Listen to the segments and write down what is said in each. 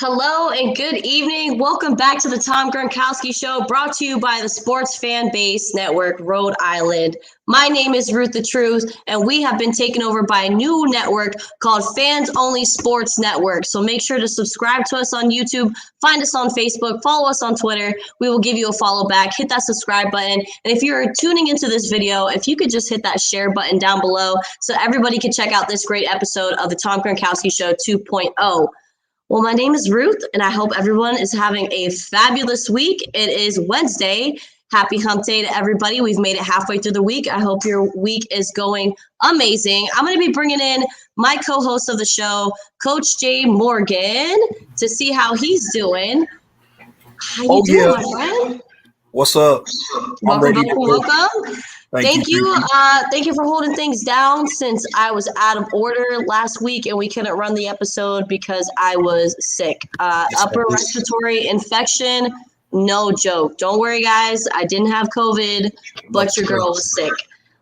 Hello and good evening. Welcome back to the Tom Gronkowski Show, brought to you by the Sports Fan Base Network, Rhode Island. My name is Ruth the Truth, and we have been taken over by a new network called Fans Only Sports Network. So make sure to subscribe to us on YouTube, find us on Facebook, follow us on Twitter. We will give you a follow back. Hit that subscribe button. And if you're tuning into this video, if you could just hit that share button down below so everybody can check out this great episode of the Tom Gronkowski Show 2.0. Well, my name is Ruth, and I hope everyone is having a fabulous week. It is Wednesday. Happy hump day to everybody. We've made it halfway through the week. I hope your week is going amazing. I'm going to be bringing in my co-host of the show, Coach Jay Morgan, to see how he's doing. How you doing, my friend? What's up? Welcome. Thank you. Thank you for holding things down since I was out of order last week and we couldn't run the episode because I was sick. Upper respiratory infection, no joke. Don't worry, guys. I didn't have COVID, but your girl was sick.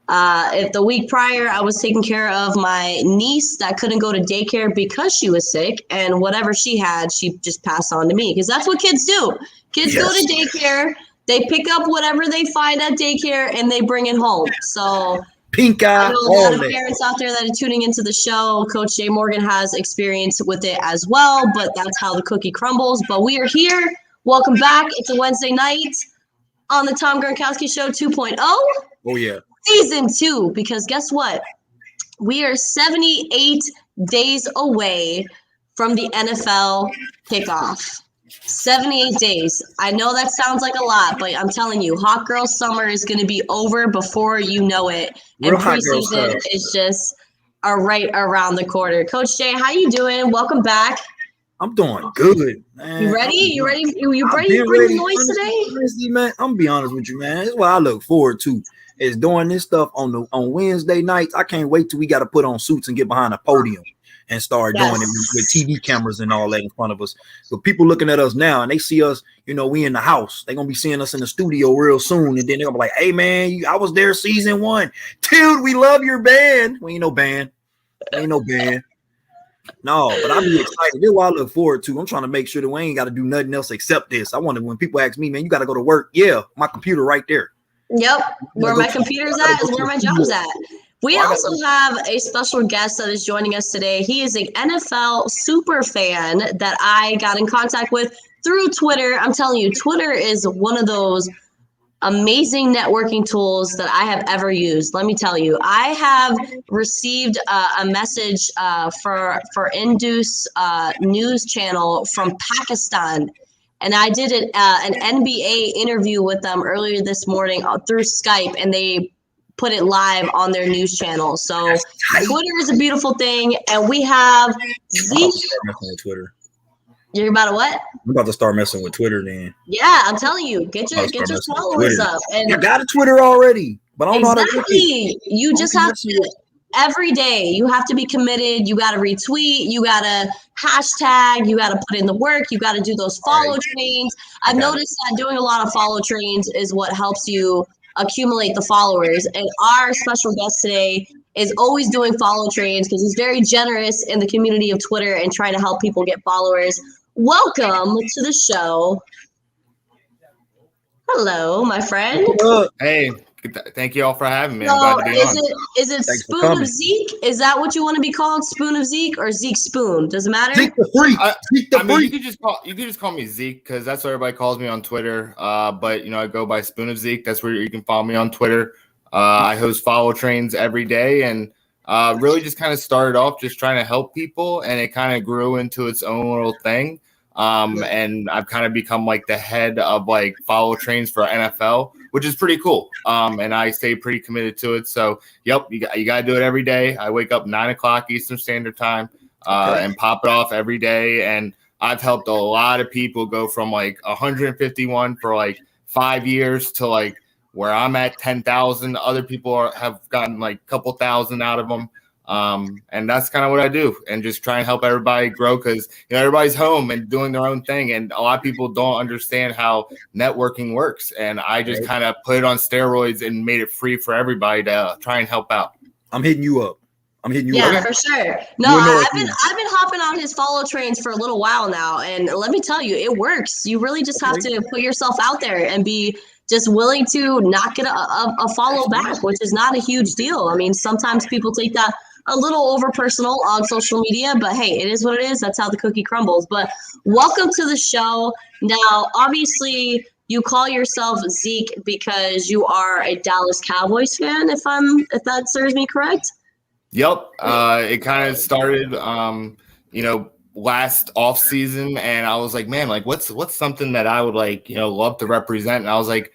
If the week prior, I was taking care of my niece that couldn't go to daycare because she was sick, and whatever she had, she just passed on to me because that's what kids do. Kids go to daycare. They pick up whatever they find at daycare and they bring it home. So pink eye. I know a lot of parents out there that are tuning into the show. Coach Jay Morgan has experience with it as well, but that's how the cookie crumbles. But we are here. Welcome back. It's a Wednesday night on the Tom Gronkowski Show 2.0. Oh, yeah. Season 2, because guess what? We are 78 days away from the NFL kickoff. 78 days. I know that sounds like a lot, but I'm telling you, hot girl summer is going to be over before you know it. And preseason is just right around the corner. Coach Jay, how you doing? Welcome back. I'm doing good, man. You ready? You ready to bring the noise today? Honestly, man, I'm gonna be honest with you, man. That's what I look forward to is doing this stuff on Wednesday nights. I can't wait till we got to put on suits and get behind a podium and start doing it with TV cameras and all that in front of us. So people looking at us now and they see us, we in the house. They're going to be seeing us in the studio real soon. And then they're going to be like, hey, man, I was there season 1. Dude, we love your band. We ain't no band. No, but I'll be excited. This is what I look forward to. I'm trying to make sure that we ain't got to do nothing else except this. I wonder when people ask me, man, you got to go to work. Yeah, my computer right there. Yep. Where my computer's at is where my job's at. We also have a special guest that is joining us today. He is an NFL super fan that I got in contact with through Twitter. I'm telling you, Twitter is one of those amazing networking tools that I have ever used. Let me tell you, I have received a message for Indus news channel from Pakistan. And I did an NBA interview with them earlier this morning through Skype, and they put it live on their news channel. So Twitter is a beautiful thing, and we have Zeke. Twitter. You're about to what? I'm about to start messing with Twitter then. Yeah, I'm telling you, get your followers up. And I got a Twitter already, but I don't know how to do it. You just have to every day. You have to be committed. You got to retweet. You got to hashtag. You got to put in the work. You got to do those follow trains. I've noticed that doing a lot of follow trains is what helps you accumulate the followers. And our special guest today is always doing follow trains because he's very generous in the community of Twitter and trying to help people get followers. Welcome to the show. Hello, my friend. Hey, thank you all for having me. So I'm glad to be on. Is it Spoon of Zeke? Is that what you want to be called? Spoon of Zeke or Zeke Spoon? Does it matter? Zeke the Freak. You could just call me Zeke because that's what everybody calls me on Twitter. But I go by Spoon of Zeke. That's where you can follow me on Twitter. I host follow trains every day and really just kind of started off just trying to help people, and it kind of grew into its own little thing. And I've kind of become like the head of like follow trains for NFL, which is pretty cool. And I stay pretty committed to it. So, yep, you got to do it every day. I wake up 9 o'clock Eastern Standard Time and pop it off every day. And I've helped a lot of people go from like 151 for like 5 years to like where I'm at 10,000. Other people have gotten like a couple thousand out of them. And that's kind of what I do, and just try and help everybody grow because everybody's home and doing their own thing, and a lot of people don't understand how networking works. And I just kind of put it on steroids and made it free for everybody to try and help out. I'm hitting you up. I'm hitting you Yeah, up. for sure. No, I've been hopping on his follow trains for a little while now, and let me tell you, it works. You really just have to put yourself out there and be just willing to not get a follow back, which is not a huge deal. I mean, sometimes people take that a little over personal on social media, but hey, it is what it is. That's how the cookie crumbles. But welcome to the show. Now, obviously, you call yourself Zeke because you are a Dallas Cowboys fan, if that serves me correct. Yep. It kind of started, last off season, and I was like, man, like what's something that I would love to represent? And I was like,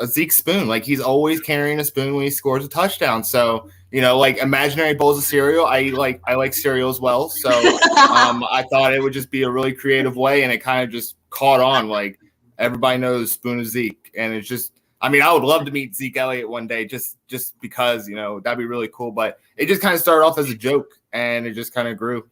Zeke Spoon. Like he's always carrying a spoon when he scores a touchdown. So, like imaginary bowls of cereal. I like cereal as well. So I thought it would just be a really creative way, and it kind of just caught on. Like everybody knows Spoon of Zeke, and it's just. I mean, I would love to meet Zeke Elliott one day just because, that'd be really cool. But it just kind of started off as a joke, and it just kind of grew.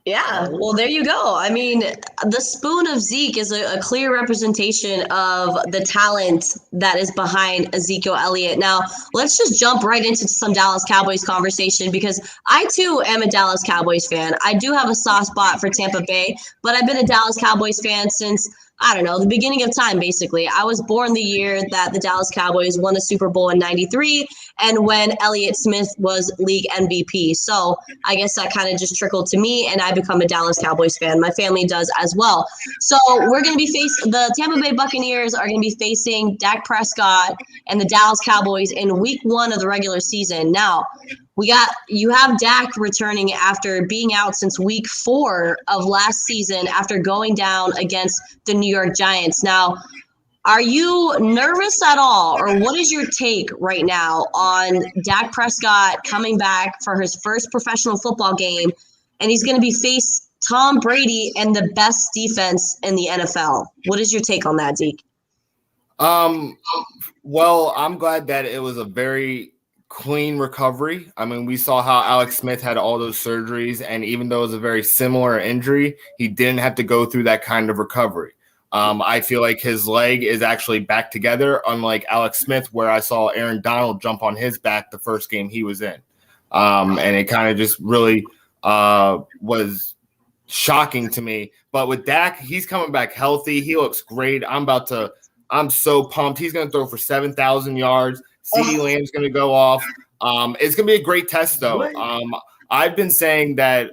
Yeah, well, there you go. I mean, the Spoon of Zeke is a clear representation of the talent that is behind Ezekiel Elliott. Now, let's just jump right into some Dallas Cowboys conversation because I, too, am a Dallas Cowboys fan. I do have a soft spot for Tampa Bay, but I've been a Dallas Cowboys fan since I don't know, the beginning of time, basically. I was born the year that the Dallas Cowboys won the Super Bowl in '93 and when Elliott Smith was league MVP. So I guess that kind of just trickled to me, and I become a Dallas Cowboys fan. My family does as well. So we're going to be the Tampa Bay Buccaneers are going to be facing Dak Prescott and the Dallas Cowboys in week 1 of the regular season. Now, you have Dak returning after being out since week 4 of last season after going down against the New York Giants. Now, are you nervous at all, or what is your take right now on Dak Prescott coming back for his first professional football game, and he's going to be face Tom Brady and the best defense in the NFL? What is your take on that, Zeke? Well, I'm glad that it was a very clean recovery. I mean, we saw how Alex Smith had all those surgeries, and even though it was a very similar injury, he didn't have to go through that kind of recovery. I feel like his leg is actually back together, unlike Alex Smith, where I saw Aaron Donald jump on his back the first game he was in. And it kind of just really was shocking to me. But with Dak, he's coming back healthy. He looks great. I'm so pumped. He's going to throw for 7,000 yards. CeeDee Lamb's going to go off. It's going to be a great test, though. I've been saying that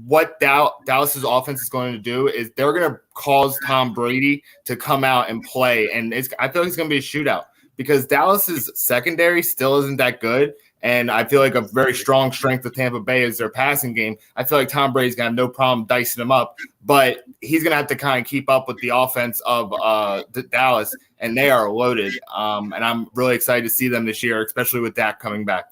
what Dallas's offense is going to do is they're going to cause Tom Brady to come out and play. And I feel like it's going to be a shootout because Dallas's secondary still isn't that good. And I feel like a very strong strength of Tampa Bay is their passing game. I feel like Tom Brady's going to have no problem dicing them up, but he's going to have to kind of keep up with the offense of Dallas, and they are loaded. And I'm really excited to see them this year, especially with Dak coming back.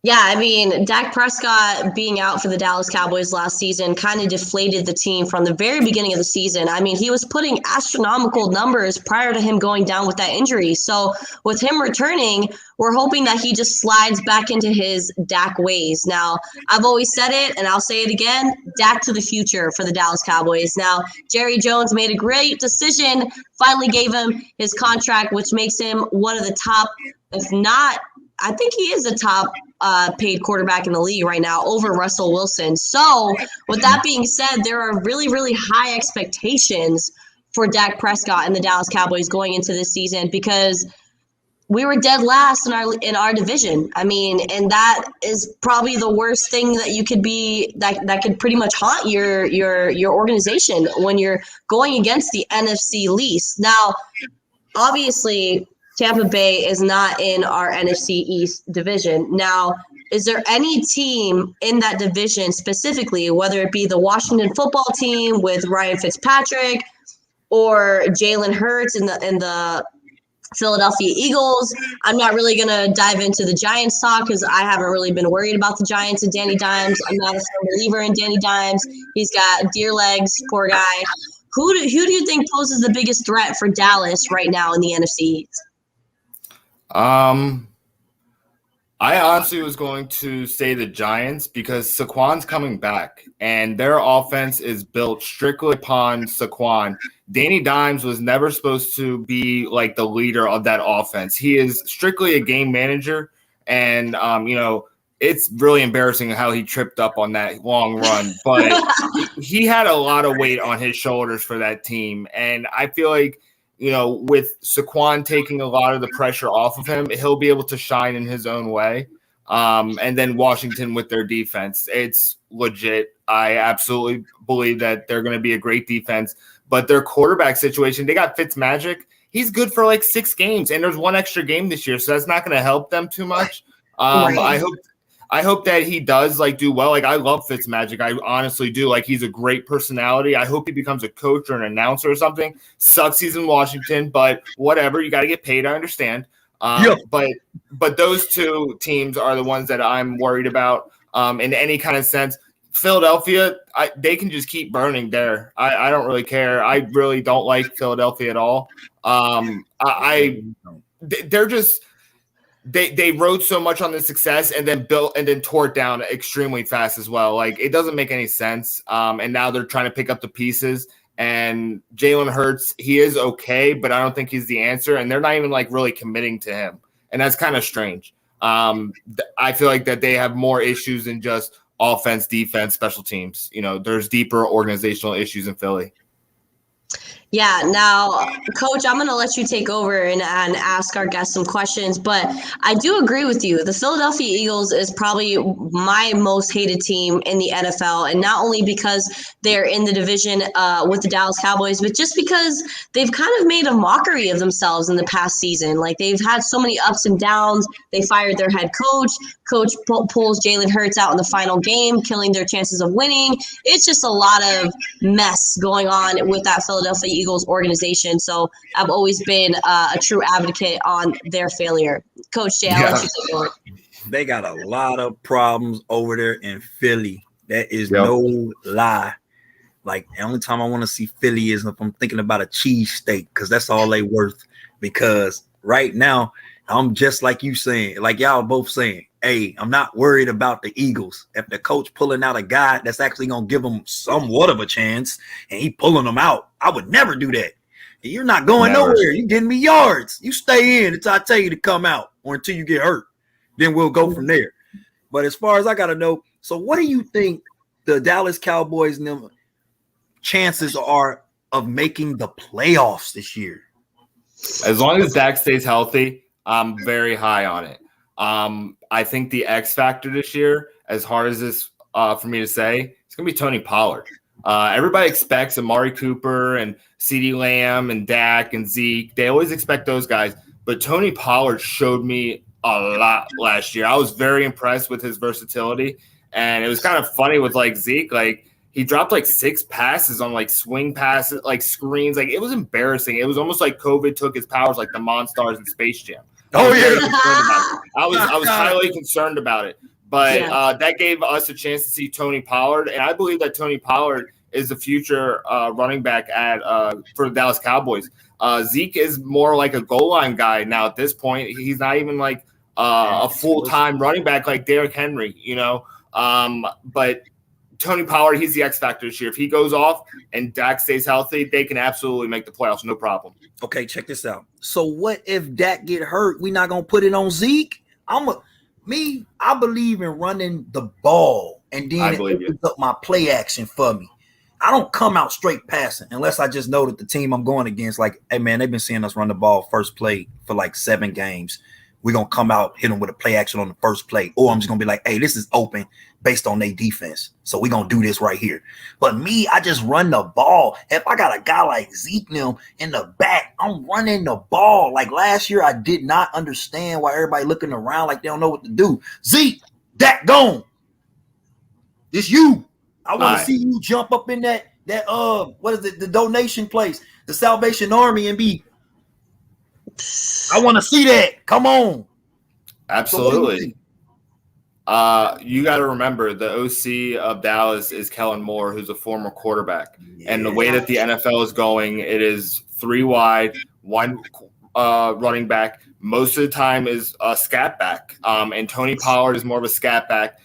Yeah, I mean, Dak Prescott being out for the Dallas Cowboys last season kind of deflated the team from the very beginning of the season. I mean, he was putting astronomical numbers prior to him going down with that injury. So with him returning, we're hoping that he just slides back into his Dak ways. Now, I've always said it, and I'll say it again, Dak to the future for the Dallas Cowboys. Now, Jerry Jones made a great decision, finally gave him his contract, which makes him one of the top, if not, I think he is the top paid quarterback in the league right now over Russell Wilson. So with that being said, there are really, really high expectations for Dak Prescott and the Dallas Cowboys going into this season because we were dead last in our division. I mean, and that is probably the worst thing that you could be that could pretty much haunt your organization when you're going against the NFC least. Now, obviously, Tampa Bay is not in our NFC East division. Now, is there any team in that division specifically, whether it be the Washington football team with Ryan Fitzpatrick or Jalen Hurts in the Philadelphia Eagles? I'm not really going to dive into the Giants talk because I haven't really been worried about the Giants and Danny Dimes. I'm not a firm believer in Danny Dimes. He's got deer legs, poor guy. Who do you think poses the biggest threat for Dallas right now in the NFC East? I honestly was going to say the Giants because Saquon's coming back and their offense is built strictly upon Saquon. Danny Dimes was never supposed to be like the leader of that offense. He is strictly a game manager, and it's really embarrassing how he tripped up on that long run, but he had a lot of weight on his shoulders for that team. And I feel like, with Saquon taking a lot of the pressure off of him, he'll be able to shine in his own way. And then Washington with their defense, it's legit. I absolutely believe that they're going to be a great defense, but their quarterback situation, they got Fitzmagic. He's good for like 6 games, and there's 1 extra game this year, so that's not going to help them too much. I hope that he does do well. I love Fitzmagic. I honestly do. He's a great personality. I hope he becomes a coach or an announcer or something. Sucks he's in Washington, but whatever. You got to get paid. I understand. But those 2 teams are the ones that I'm worried about in any kind of sense. Philadelphia, they can just keep burning there. I don't really care. I really don't like Philadelphia at all. They're just. They rode so much on the success and then built and then tore it down extremely fast as well. It doesn't make any sense. And now they're trying to pick up the pieces. And Jalen Hurts, he is okay, but I don't think he's the answer. And they're not even really committing to him. And that's kind of strange. I feel like that they have more issues than just offense, defense, special teams. There's deeper organizational issues in Philly. Yeah, now, Coach, I'm going to let you take over and ask our guests some questions, but I do agree with you. The Philadelphia Eagles is probably my most hated team in the NFL, and not only because they're in the division with the Dallas Cowboys, but just because they've kind of made a mockery of themselves in the past season. They've had so many ups and downs. They fired their head coach. Coach pulls Jalen Hurts out in the final game, killing their chances of winning. It's just a lot of mess going on with that Philadelphia Eagles organization. So I've always been a true advocate on their failure. Coach Jay, I'll let you take over. They got a lot of problems over there in Philly. That is no lie. The only time I want to see Philly is if I'm thinking about a cheesesteak, because that's all they worth. Because right now, I'm just like you saying, y'all both saying, hey, I'm not worried about the Eagles. If the coach pulling out a guy that's actually going to give them somewhat of a chance and he pulling them out, I would never do that. You're not going nowhere. You're getting me yards. You stay in until I tell you to come out or until you get hurt. Then we'll go from there. But as far as I got to know, so what do you think the Dallas Cowboys chances are of making the playoffs this year? As long as Dak stays healthy, I'm very high on it. I think the X factor this year, as hard as this for me to say, it's going to be Tony Pollard. Everybody expects Amari Cooper and CeeDee Lamb and Dak and Zeke. They always expect those guys. But Tony Pollard showed me a lot last year. I was very impressed with his versatility. And it was kind of funny with Zeke. He dropped 6 passes on swing passes, screens. It was embarrassing. It was almost like COVID took his powers like the Monstars in Space Jam. I was highly concerned about it. But that gave us a chance to see Tony Pollard. And I believe that Tony Pollard is the future running back for the Dallas Cowboys. Zeke is more like a goal line guy now at this point. He's not even a full-time running back like Derrick Henry, but Tony Pollard, he's the X factor this year. If he goes off and Dak stays healthy, they can absolutely make the playoffs, no problem. Okay, check this out. So what if Dak get hurt? We not gonna put it on Zeke? I believe in running the ball, and then it opens up my play action for me. I don't come out straight passing unless I just know that the team I'm going against, hey man, they've been seeing us run the ball first play for 7 games. We're going to come out, hit them with a play action on the first play. Or I'm just going to be hey, this is open based on their defense. So we're going to do this right here. But me, I just run the ball. If I got a guy like Zeke now in the back, I'm running the ball. Last year, I did not understand why everybody looking around they don't know what to do. Zeke, Dak gone. It's you. I want to see you jump up in that what is it, the donation place, the Salvation Army, and be I want to see that. Come on. Absolutely. You got to remember the OC of Dallas is Kellen Moore, who's a former quarterback. Yeah. And the way that the NFL is going, it is 3 wide, 1 running back. Most of the time is a scat back. And Tony Pollard is more of a scat back.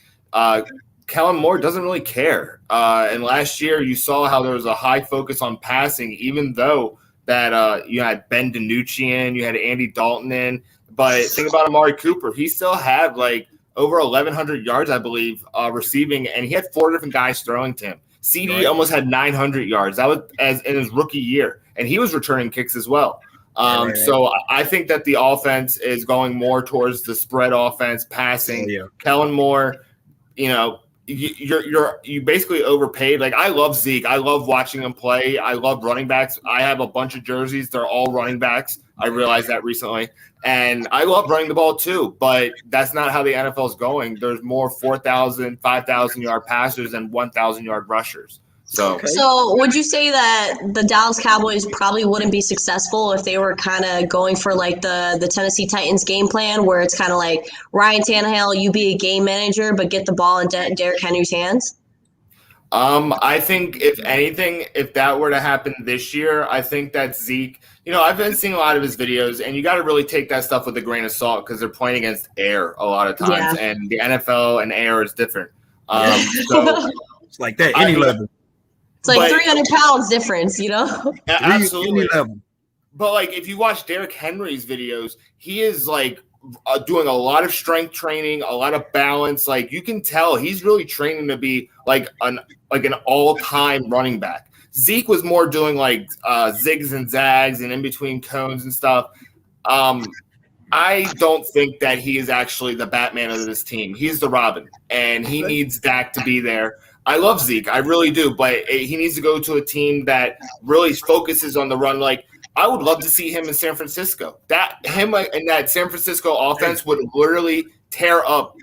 Kellen Moore doesn't really care. And last year, you saw how there was a high focus on passing, even though that you had Ben DiNucci in, you had Andy Dalton in. But think about Amari Cooper. He still had like over 1,100 yards, I believe, receiving, and he had 4 different guys throwing to him. CD almost had 900 yards. That was as in his rookie year, and he was returning kicks as well. So I think that the offense is going more towards the spread offense, passing. Kellen Moore, you know, you basically overpaid. Like, I love Zeke. I love watching him play. I love running backs. I have a bunch of jerseys. They're all running backs. I realized that recently. And I love running the ball too, but that's not how the NFL is going. There's more 4,000, 5,000-yard passers and 1,000-yard rushers. So would you say that the Dallas Cowboys probably wouldn't be successful if they were kind of going for like the Tennessee Titans game plan, where it's kind of like Ryan Tannehill, you be a game manager, but get the ball in Derrick Henry's hands? I think if anything, if that were to happen this year, I think that Zeke, you know, I've been seeing a lot of his videos, and you got to really take that stuff with a grain of salt because they're playing against air a lot of times, and the NFL and air is different. So it's like that any level. It's like 300 pounds difference, you know? Absolutely. But like, if you watch Derrick Henry's videos, he is like doing a lot of strength training, a lot of balance. Like, you can tell he's really training to be like an all-time running back. Zeke was more doing like zigs and zags and in between cones and stuff. I don't think that he is actually the Batman of this team. He's the Robin, and he needs Dak to be there. I love Zeke, I really do, but he needs to go to a team that really focuses on the run. Like, I would love to see him in San Francisco. Him in that San Francisco offense would literally tear up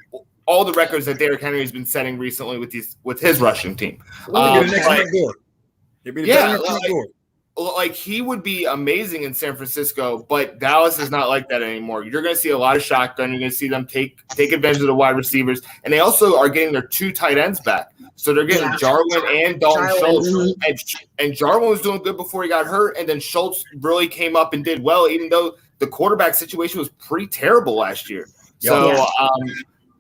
all the records that Derrick Henry has been setting recently with his rushing team. Like, he would be amazing in San Francisco, but Dallas is not like that anymore. You're going to see a lot of shotgun. You're going to see them take advantage of the wide receivers, and they also are getting their 2 tight ends back. So they're getting Jarwin and Dalton Schultz. And Jarwin was doing good before he got hurt, and then Schultz really came up and did well, even though the quarterback situation was pretty terrible last year. So,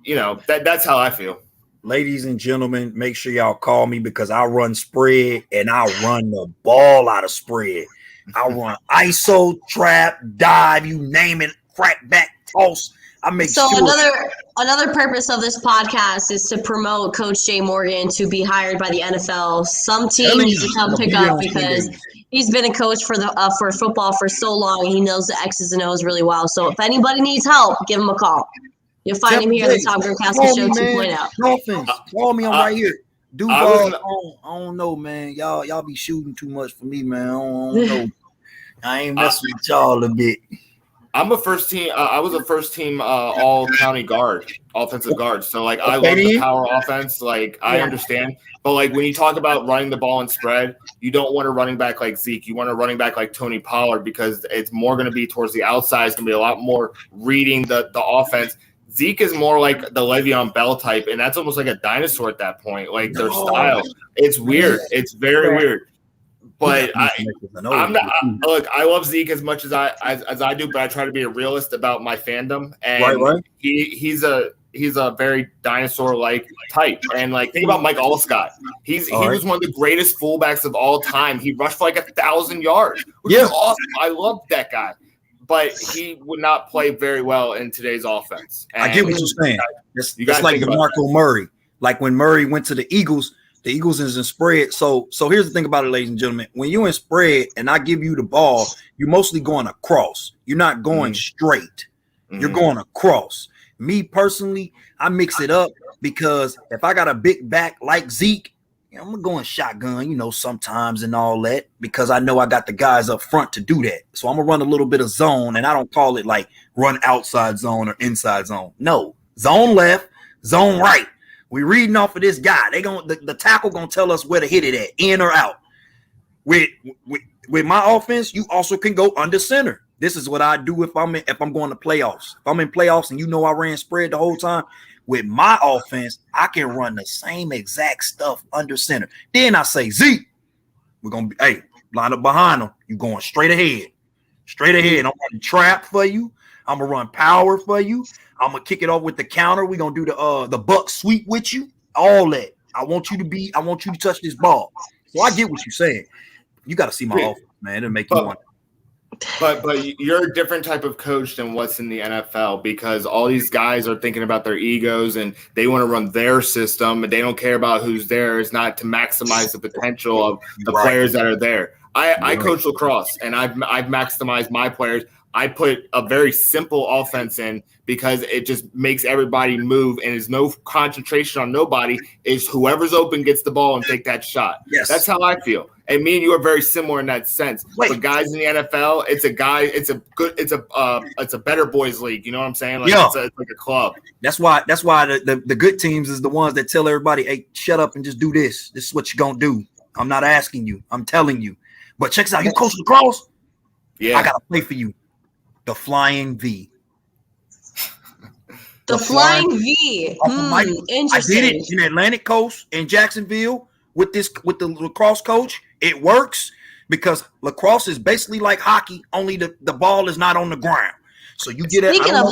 you know, that's how I feel. Ladies and gentlemen, make sure y'all call me because I run spread and I run the ball out of spread. I run ISO, trap, dive, you name it, crack back, toss. I make so another purpose of this podcast is to promote Coach Jay Morgan to be hired by the NFL. Some team needs to come pick up because he's been a coach for football for so long. He knows the X's and O's really well. So if anybody needs help, give him a call. You'll find him here on the Tom Gronkowski Show 2.0. Dolphins, call me. I'm right here. Duval, I don't know, man. Y'all be shooting too much for me, man. I don't know. I ain't messing with y'all a bit. I'm a first team. I was a first team all county guard, offensive guard. So like, I love the power offense. Like, I understand, but like, when you talk about running the ball and spread, you don't want a running back like Zeke. You want a running back like Tony Pollard because it's more going to be towards the outside. It's going to be a lot more reading the offense. Zeke is more like the Le'Veon Bell type, and that's almost like a dinosaur at that point. Like, their style, it's weird. It's very weird. But I'm not. Look, I love Zeke as much as I do, but I try to be a realist about my fandom. And he's a very dinosaur-like type. And like, think about Mike Allscott. He was one of the greatest fullbacks of all time. He rushed for like 1,000 yards, which is awesome. I love that guy. But he would not play very well in today's offense. And I get what you're saying. It's like DeMarco Murray. Like, when Murray went to the Eagles is in spread. So here's the thing about it, ladies and gentlemen. When you're in spread and I give you the ball, you're mostly going across. You're not going straight. You're going across. Me personally, I mix it up because if I got a big back like Zeke, I'm going shotgun, sometimes and all that, because I know I got the guys up front to do that. So I'm going to run a little bit of zone, and I don't call it like run outside zone or inside zone. No, zone left, zone right. We reading off of this guy. The tackle going to tell us where to hit it at, in or out. With my offense, you also can go under center. This is what I do if I'm going to playoffs. If I'm in playoffs and I ran spread the whole time, with my offense, I can run the same exact stuff under center. Then I say, Zeke, we're going to be, line up behind them. You're going straight ahead. Straight ahead. I'm going to trap for you. I'm going to run power for you. I'm going to kick it off with the counter. We're going to do the Bucs sweep with you. all that. I want you to touch this ball. So I get what you're saying. You got to see my offense, man. It'll make you want. But you're a different type of coach than what's in the NFL, because all these guys are thinking about their egos and they want to run their system and they don't care about who's there. It's not to maximize the potential of the players that are there. I coach lacrosse and I've maximized my players. I put a very simple offense in because it just makes everybody move and there's no concentration on nobody. It's whoever's open gets the ball and take that shot. Yes. That's how I feel. And me and you are very similar in that sense. But guys in the NFL, it's a better boys league. You know what I'm saying? Like it's like a club. That's why the good teams is the ones that tell everybody, hey, shut up and just do this. This is what you're gonna do. I'm not asking you, I'm telling you. But check this out, you coach lacrosse? Yeah, I gotta play for you. The Flying V. The Flying V. Interesting. I did it in Atlantic Coast in Jacksonville with the lacrosse coach. It works because lacrosse is basically like hockey, only the ball is not on the ground. So you get it. Speaking of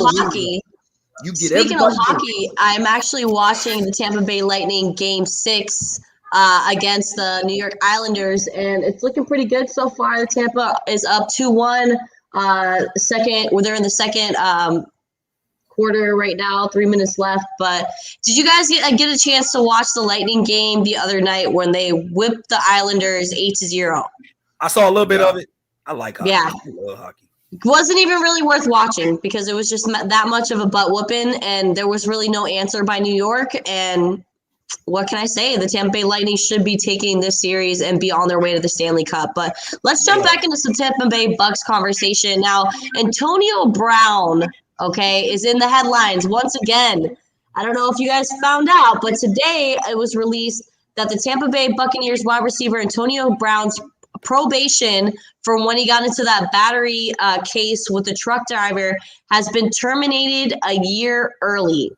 hockey, I'm actually watching the Tampa Bay Lightning Game 6 against the New York Islanders, and it's looking pretty good so far. The Tampa is up 2-1. They're in the second quarter right now, 3 minutes left. But did you guys get a chance to watch the Lightning game the other night when they whipped the Islanders 8-0? I saw a little bit of it. I like hockey. Yeah. I love hockey. Wasn't even really worth watching because it was just that much of a butt whooping, and there was really no answer by New York. And what can I say? The Tampa Bay Lightning should be taking this series and be on their way to the Stanley Cup. But let's jump back into some Tampa Bay Bucs conversation. Now, Antonio Brown, is in the headlines once again. I don't know if you guys found out, but today it was released that the Tampa Bay Buccaneers wide receiver Antonio Brown's probation from when he got into that battery case with the truck driver has been terminated a year early.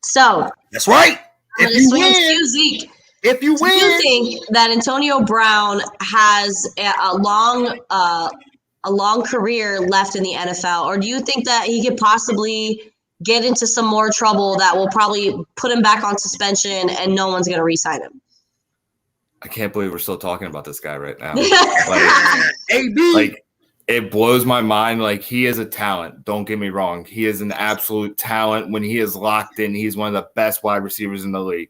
So that's right. If you think that Antonio Brown has a long career left in the NFL, or do you think that he could possibly get into some more trouble that will probably put him back on suspension and no one's going to re-sign him? I can't believe we're still talking about this guy right now. It blows my mind. Like, he is a talent. Don't get me wrong. He is an absolute talent. When he is locked in, he's one of the best wide receivers in the league.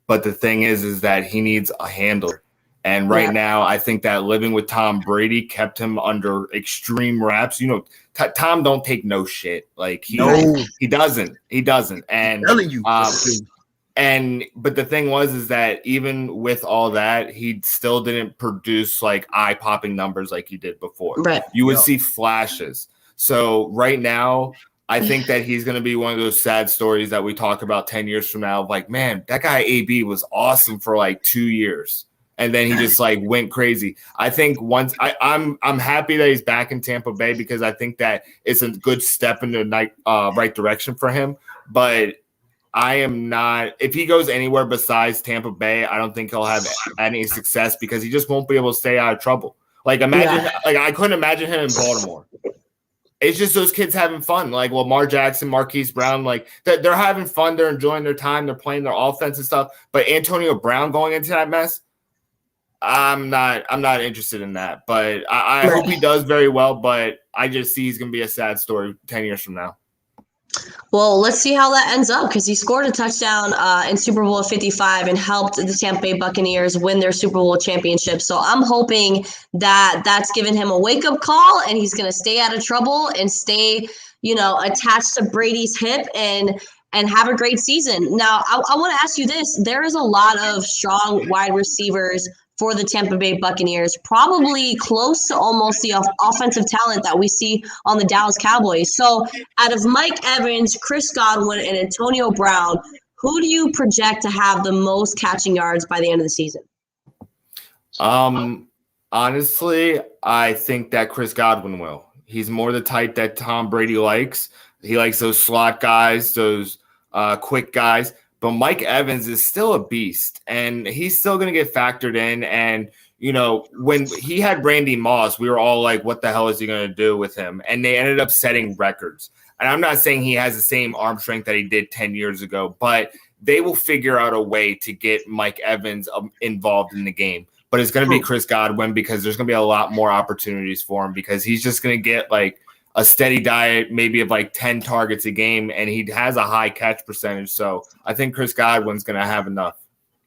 But the thing is that he needs a handler. And right now, I think that living with Tom Brady kept him under extreme wraps. You know, Tom don't take no shit. Like, he doesn't. He doesn't. And I'm telling you. But the thing is that even with all that, he still didn't produce like eye-popping numbers like he did before. Right. You would see flashes. So right now, I think that he's going to be one of those sad stories that we talk about 10 years from now. Like, man, that guy AB was awesome for like 2 years. And then he just like went crazy. I think once I'm happy that he's back in Tampa Bay because I think that it's a good step in the right direction for him. But I am not – if he goes anywhere besides Tampa Bay, I don't think he'll have any success because he just won't be able to stay out of trouble. Like, imagine like I couldn't imagine him in Baltimore. It's just those kids having fun. Like Lamar Jackson, Marquise Brown, like they're having fun. They're enjoying their time. They're playing their offense and stuff. But Antonio Brown going into that mess, I'm not interested in that. But I hope he does very well. But I just see he's going to be a sad story 10 years from now. Well, let's see how that ends up because he scored a touchdown in Super Bowl 55 and helped the Tampa Bay Buccaneers win their Super Bowl championship. So I'm hoping that that's given him a wake-up call and he's going to stay out of trouble and stay, attached to Brady's hip and have a great season. Now, I want to ask you this. There is a lot of strong wide receivers for the Tampa Bay Buccaneers, probably close to almost the offensive talent that we see on the Dallas Cowboys. So out of Mike Evans, Chris Godwin, and Antonio Brown, who do you project to have the most catching yards by the end of the season? Honestly, I think that Chris Godwin will. He's more the type that Tom Brady likes. He likes those slot guys, those quick guys. But Mike Evans is still a beast, and he's still going to get factored in. And, when he had Randy Moss, we were all like, what the hell is he going to do with him? And they ended up setting records. And I'm not saying he has the same arm strength that he did 10 years ago, but they will figure out a way to get Mike Evans involved in the game. But it's going to be Chris Godwin because there's going to be a lot more opportunities for him because he's just going to get like a steady diet, maybe of like 10 targets a game, and he has a high catch percentage. So I think Chris Godwin's going to have enough.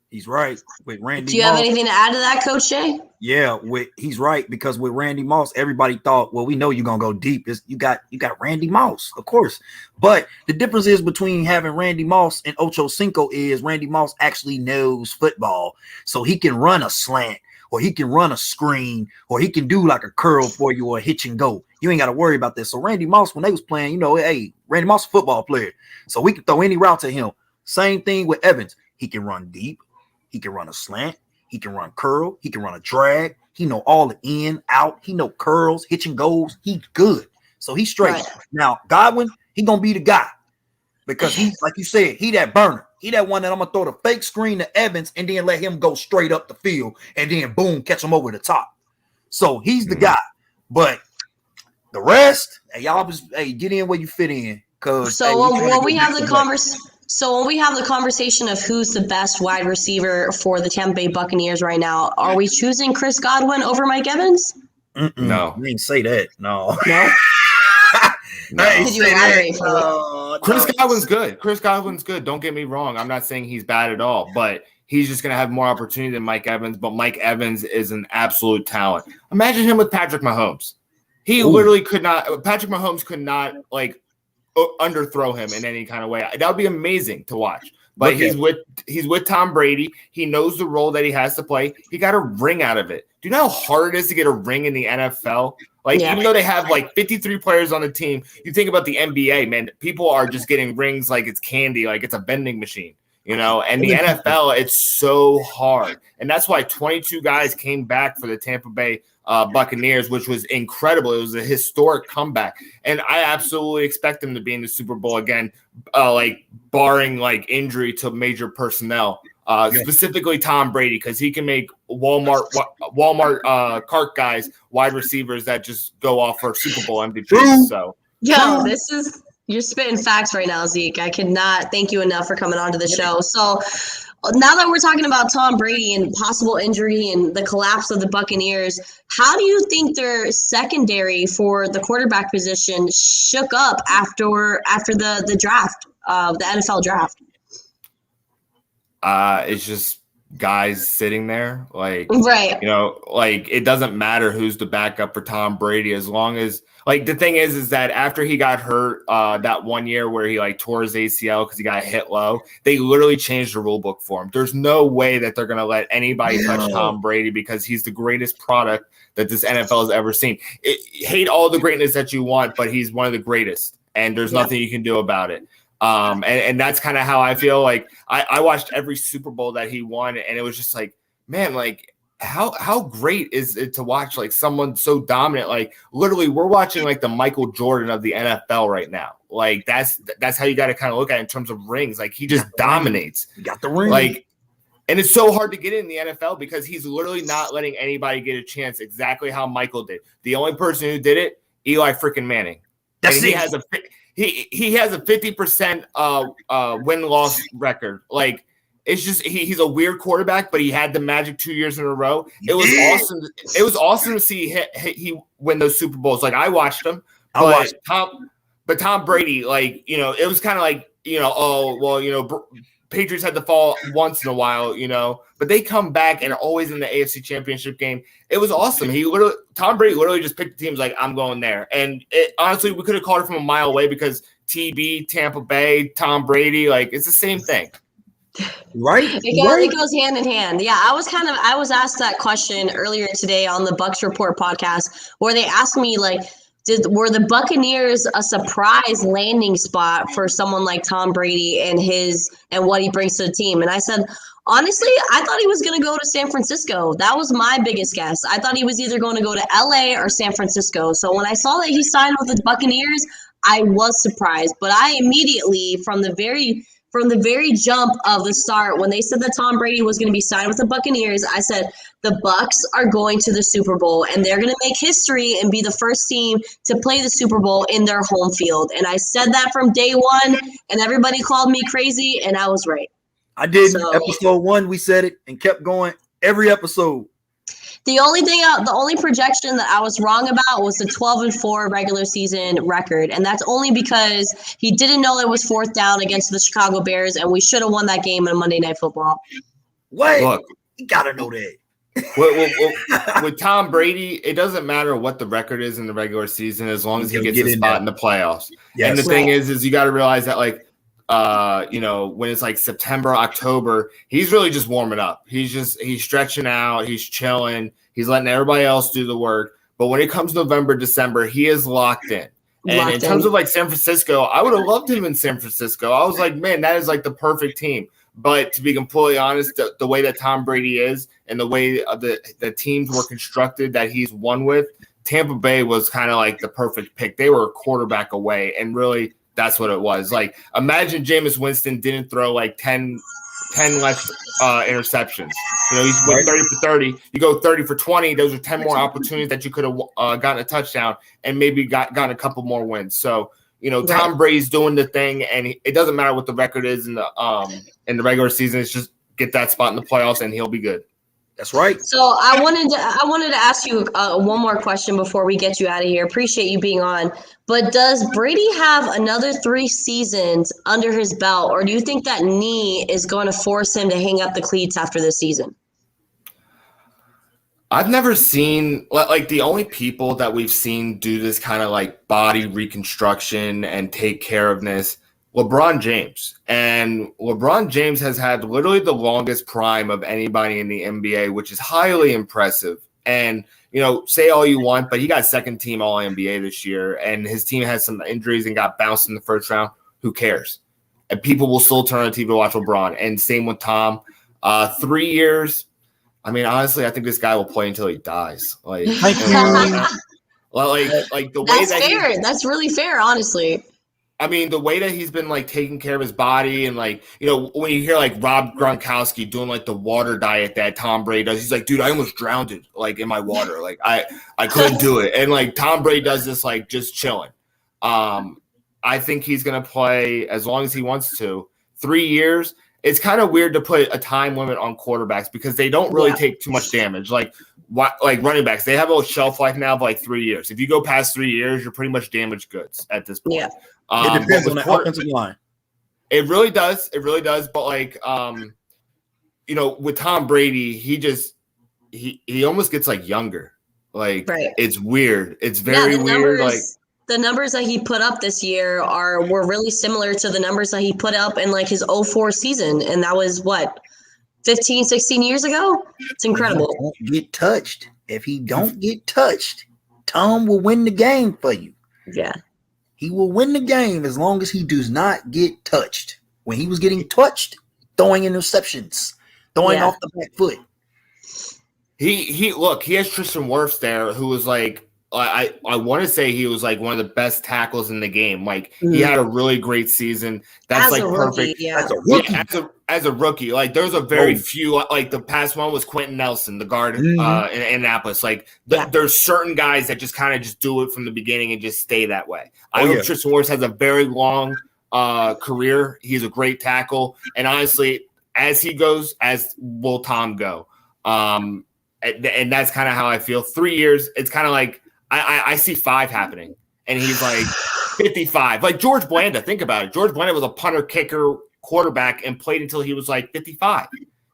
He's right with Randy. Do you have anything to add to that, Coach Shay? Yeah, he's right because with Randy Moss, everybody thought, well, we know you're gonna go deep. You got Randy Moss, of course. But the difference is between having Randy Moss and Ocho Cinco is Randy Moss actually knows football, so he can run a slant or he can run a screen or he can do like a curl for you or a hitch and go. You ain't got to worry about this. So Randy Moss, when they was playing, hey, Randy Moss, a football player, so we can throw any route to him. Same thing with Evans. He can run deep. He can run a slant. He can run curl. He can run a drag. He know all the in, out. He know curls, hitch and goes. He's good. So he's straight. Right. Now, Godwin, he going to be the guy because he's, like you said, he that burner. He that one that I'm going to throw the fake screen to Evans and then let him go straight up the field and then, boom, catch him over the top. So he's the guy. But the rest, y'all just, get in where you fit in. So when we have the conversation. So when we have the conversation of who's the best wide receiver for the Tampa Bay Buccaneers right now, are we choosing Chris Godwin over Mike Evans? No. You didn't say that. No. No? Did you elaborate for me? Chris Godwin's good. Chris Godwin's good. Don't get me wrong. I'm not saying he's bad at all, but he's just going to have more opportunity than Mike Evans. But Mike Evans is an absolute talent. Imagine him with Patrick Mahomes. He literally could not – Patrick Mahomes could not, like, underthrow him in any kind of way. That would be amazing to watch. But he's with Tom Brady. He knows the role that he has to play. He got a ring out of it. Do you know how hard it is to get a ring in the NFL? Like, even though they have like 53 players on the team, you think about the NBA, man, people are just getting rings like it's candy, like it's a vending machine, and the NFL, it's so hard. And that's why 22 guys came back for the Tampa Bay Buccaneers, which was incredible. It was a historic comeback, and I absolutely expect them to be in the Super Bowl again, like barring like injury to major personnel, specifically Tom Brady, because he can make Walmart cart guys wide receivers that just go off for Super Bowl MVPs. So you're spitting facts right now, Zeke. I cannot thank you enough for coming onto the show. So now that we're talking about Tom Brady and possible injury and the collapse of the Buccaneers, how do you think their secondary for the quarterback position shook up after the draft, the NFL draft? It's just guys sitting there, like, right. Like it doesn't matter who's the backup for Tom Brady as long as. Like, the thing is that after he got hurt that 1 year where he, like, tore his ACL because he got hit low, they literally changed the rule book for him. There's no way that they're going to let anybody touch Tom Brady because he's the greatest product that this NFL has ever seen. Hate all the greatness that you want, but he's one of the greatest, and there's nothing you can do about it. And that's kind of how I feel. Like, I watched every Super Bowl that he won, and it was just like, man, like, how great is it to watch like someone so dominant? Like literally we're watching like the Michael Jordan of the NFL right now. Like that's how you got to kind of look at it in terms of rings. Like he just dominates. You got the ring. Like, and it's so hard to get in the NFL because he's literally not letting anybody get a chance exactly how Michael did. The only person who did it, Eli freaking Manning. That's and he has a 50% win-loss record. Like, it's just he's a weird quarterback, but he had the magic 2 years in a row. It was awesome. It was awesome to see he win those Super Bowls. Like I watched him, but Tom Brady, like it was kind of like Patriots had to fall once in a while, but they come back and are always in the AFC Championship game. It was awesome. Tom Brady literally just picked the teams like I'm going there, and honestly we could have called it from a mile away because TB, Tampa Bay, Tom Brady, like it's the same thing. Right. It goes hand in hand. Yeah, I was asked that question earlier today on the Bucs Report podcast where they asked me like, were the Buccaneers a surprise landing spot for someone like Tom Brady and what he brings to the team? And I said, honestly, I thought he was going to go to San Francisco. That was my biggest guess. I thought he was either going to go to LA or San Francisco. So when I saw that he signed with the Buccaneers, I was surprised. But I immediately, from the very jump of the start, when they said that Tom Brady was going to be signed with the Buccaneers, I said the Bucs are going to the Super Bowl and they're going to make history and be the first team to play the Super Bowl in their home field. And I said that from day one, and everybody called me crazy, and I was right. I didn't. So, Episode 1, we said it and kept going every episode. the only projection that I was wrong about was the 12-4 regular season record, and that's only because he didn't know it was 4th down against the Chicago Bears, and we should have won that game in Monday Night Football. What? Look, you gotta know that. With Tom Brady, it doesn't matter what the record is in the regular season as long as he gets a spot in the playoffs. Yes. And the thing is you got to realize that, like, when it's like September, October, he's really just warming up. He's stretching out, he's chilling, he's letting everybody else do the work. But when it comes November, December, he is locked in. And in terms of like San Francisco, I would have loved him in San Francisco. I was like, man, that is like the perfect team. But to be completely honest, the way that Tom Brady is and the way the teams were constructed that he's won with, Tampa Bay was kind of like the perfect pick. They were a quarterback away, and really that's what it was. Like, imagine Jameis Winston didn't throw like 10 less interceptions. You know, he's went 30 for 30. You go 30 for 20. Those are 10 more opportunities that you could have gotten a touchdown and maybe gotten a couple more wins. So, you know, Tom Brady's doing the thing, and it doesn't matter what the record is in the regular season. It's just get that spot in the playoffs, and he'll be good. That's right. So I wanted to ask you one more question before we get you out of here. Appreciate you being on. But does Brady have another 3 seasons under his belt, or do you think that knee is going to force him to hang up the cleats after this season? I've never seen, like, the only people that we've seen do this kind of like body reconstruction and take care of this, LeBron James. And LeBron James has had literally the longest prime of anybody in the NBA, which is highly impressive. And, you know, say all you want, but he got second team All NBA this year, and his team had some injuries and got bounced in the first round. Who cares? And people will still turn on TV to watch LeBron. And same with Tom. 3 years. I mean, honestly, I think this guy will play until he dies. Like, like the way that's fair. That's really fair, honestly. I mean, the way that he's been like taking care of his body, and like, you know, when you hear like Rob Gronkowski doing like the water diet that Tom Brady does, he's like, dude, I almost drowned like in my water. Like I couldn't do it. And like Tom Brady does this like just chilling. I think he's gonna play as long as he wants to. 3 years. It's kind of weird to put a time limit on quarterbacks because they don't really take too much damage. Like running backs, they have a shelf life now of like 3 years. If you go past 3 years, you're pretty much damaged goods at this point. Yeah. It depends on the offensive line. It really does. It really does. But like, you know, with Tom Brady, he almost gets like younger. Like, it's weird. It's very weird. Like, the numbers that he put up this year were really similar to the numbers that he put up in like his 04 season. And that was what, 15, 16 years ago? It's incredible. If he don't get touched. If he don't get touched, Tom will win the game for you. Yeah. He will win the game as long as he does not get touched. When he was getting touched, throwing interceptions, throwing off the back foot. He has Tristan Wirfs there, who was like, I want to say he was like one of the best tackles in the game. Like he had a really great season. That's like perfect. As a rookie. As a rookie, like there's a very few. Like the past one was Quentin Nelson, the guard in Indianapolis. Like there's certain guys that just kind of just do it from the beginning and just stay that way. I know Tristan Wirfs has a very long career. He's a great tackle, and honestly, as he goes, as will Tom go. And that's kind of how I feel. 3 years. It's kind of like. I see 5 happening, and he's like 55. Like George Blanda, think about it. George Blanda was a punter, kicker, quarterback, and played until he was like 55.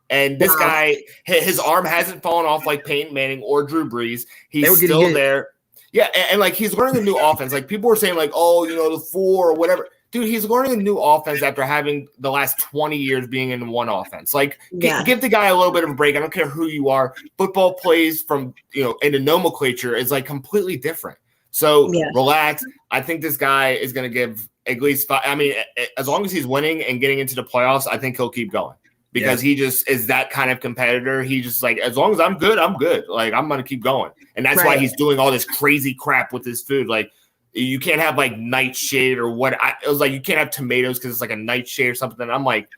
And this guy, his arm hasn't fallen off like Peyton Manning or Drew Brees. He's still there. Yeah, and like he's learning a new offense. Like people were saying, like, oh, you know, the 4 or whatever. Dude, he's learning a new offense after having the last 20 years being in one offense. Like, give the guy a little bit of a break. I don't care who you are. Football plays from, you know, in the nomenclature is like completely different. So relax. I think this guy is going to give at least 5. I mean, as long as he's winning and getting into the playoffs, I think he'll keep going because he just is that kind of competitor. He just like, as long as I'm good, I'm good. Like, I'm going to keep going. And that's why he's doing all this crazy crap with his food. Like, you can't have like nightshade or what. It was like you can't have tomatoes because it's like a nightshade or something. And I'm like,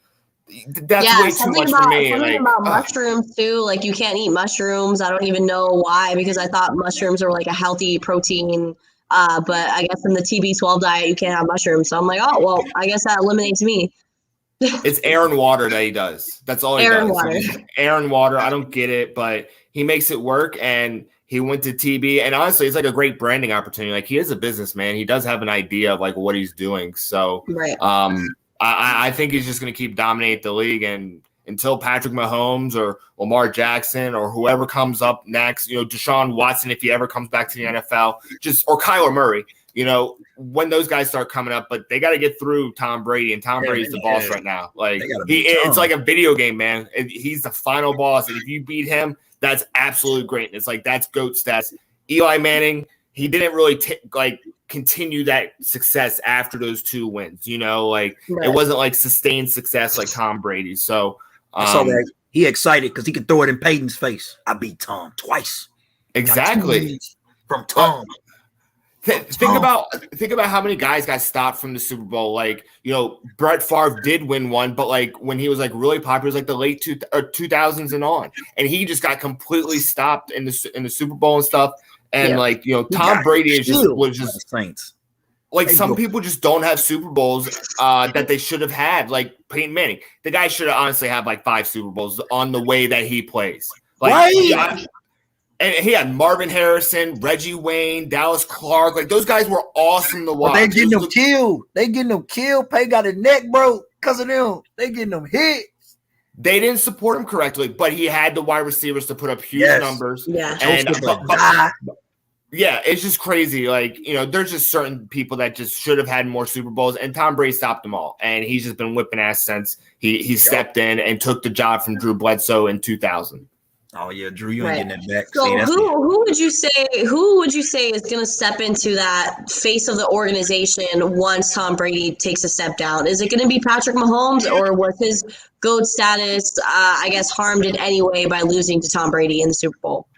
that's way too much for me. Something about mushrooms too. Like you can't eat mushrooms. I don't even know why because I thought mushrooms were like a healthy protein. But I guess in the TB12 diet you can't have mushrooms. So I'm like, oh well, I guess that eliminates me. It's air and water that he does. That's all he Air does. and water. Air and water. I don't get it, but he makes it work. And he went to TB. And honestly, it's like a great branding opportunity. Like, he is a businessman. He does have an idea of like what he's doing. So Right. I think he's just going to keep dominating the league. And until Patrick Mahomes or Lamar Jackson or whoever comes up next, Deshaun Watson, if he ever comes back to the NFL, or Kyler Murray, when those guys start coming up, but they got to get through Tom Brady, and Tom Brady's the boss right now. Like, it's like a video game, man. He's the final boss, and if you beat him, that's absolute greatness. Like, that's GOAT stats. Eli Manning, he didn't really continue that success after those 2 wins. Right. It wasn't like sustained success like Tom Brady. So that's all right. He excited because he could throw it in Peyton's face. I beat Tom twice. Exactly. From Tom. Think about how many guys got stopped from the Super Bowl. Like, Brett Favre did win one, but like when he was like really popular, it was like the late 2000s and on, and he just got completely stopped in the Super Bowl and stuff. And Tom Brady was just Saints. Like, some people just don't have Super Bowls that they should have had. Like Peyton Manning, the guy should have honestly had like 5 Super Bowls on the way that he plays. Like, and he had Marvin Harrison, Reggie Wayne, Dallas Clark. Like, those guys were awesome to watch. But they getting them killed. They getting them killed. Pay got his neck broke because of them. They getting them hit. They didn't support him correctly, but he had the wide receivers to put up huge numbers. Yeah. And it's just crazy. Like, there's just certain people that just should have had more Super Bowls, and Tom Brady stopped them all. And he's just been whipping ass since he stepped in and took the job from Drew Bledsoe in 2000. Oh yeah, Drew, you ain't getting that back. So who would you say is going to step into that face of the organization once Tom Brady takes a step down? Is it going to be Patrick Mahomes, or was his GOAT status, harmed in any way by losing to Tom Brady in the Super Bowl?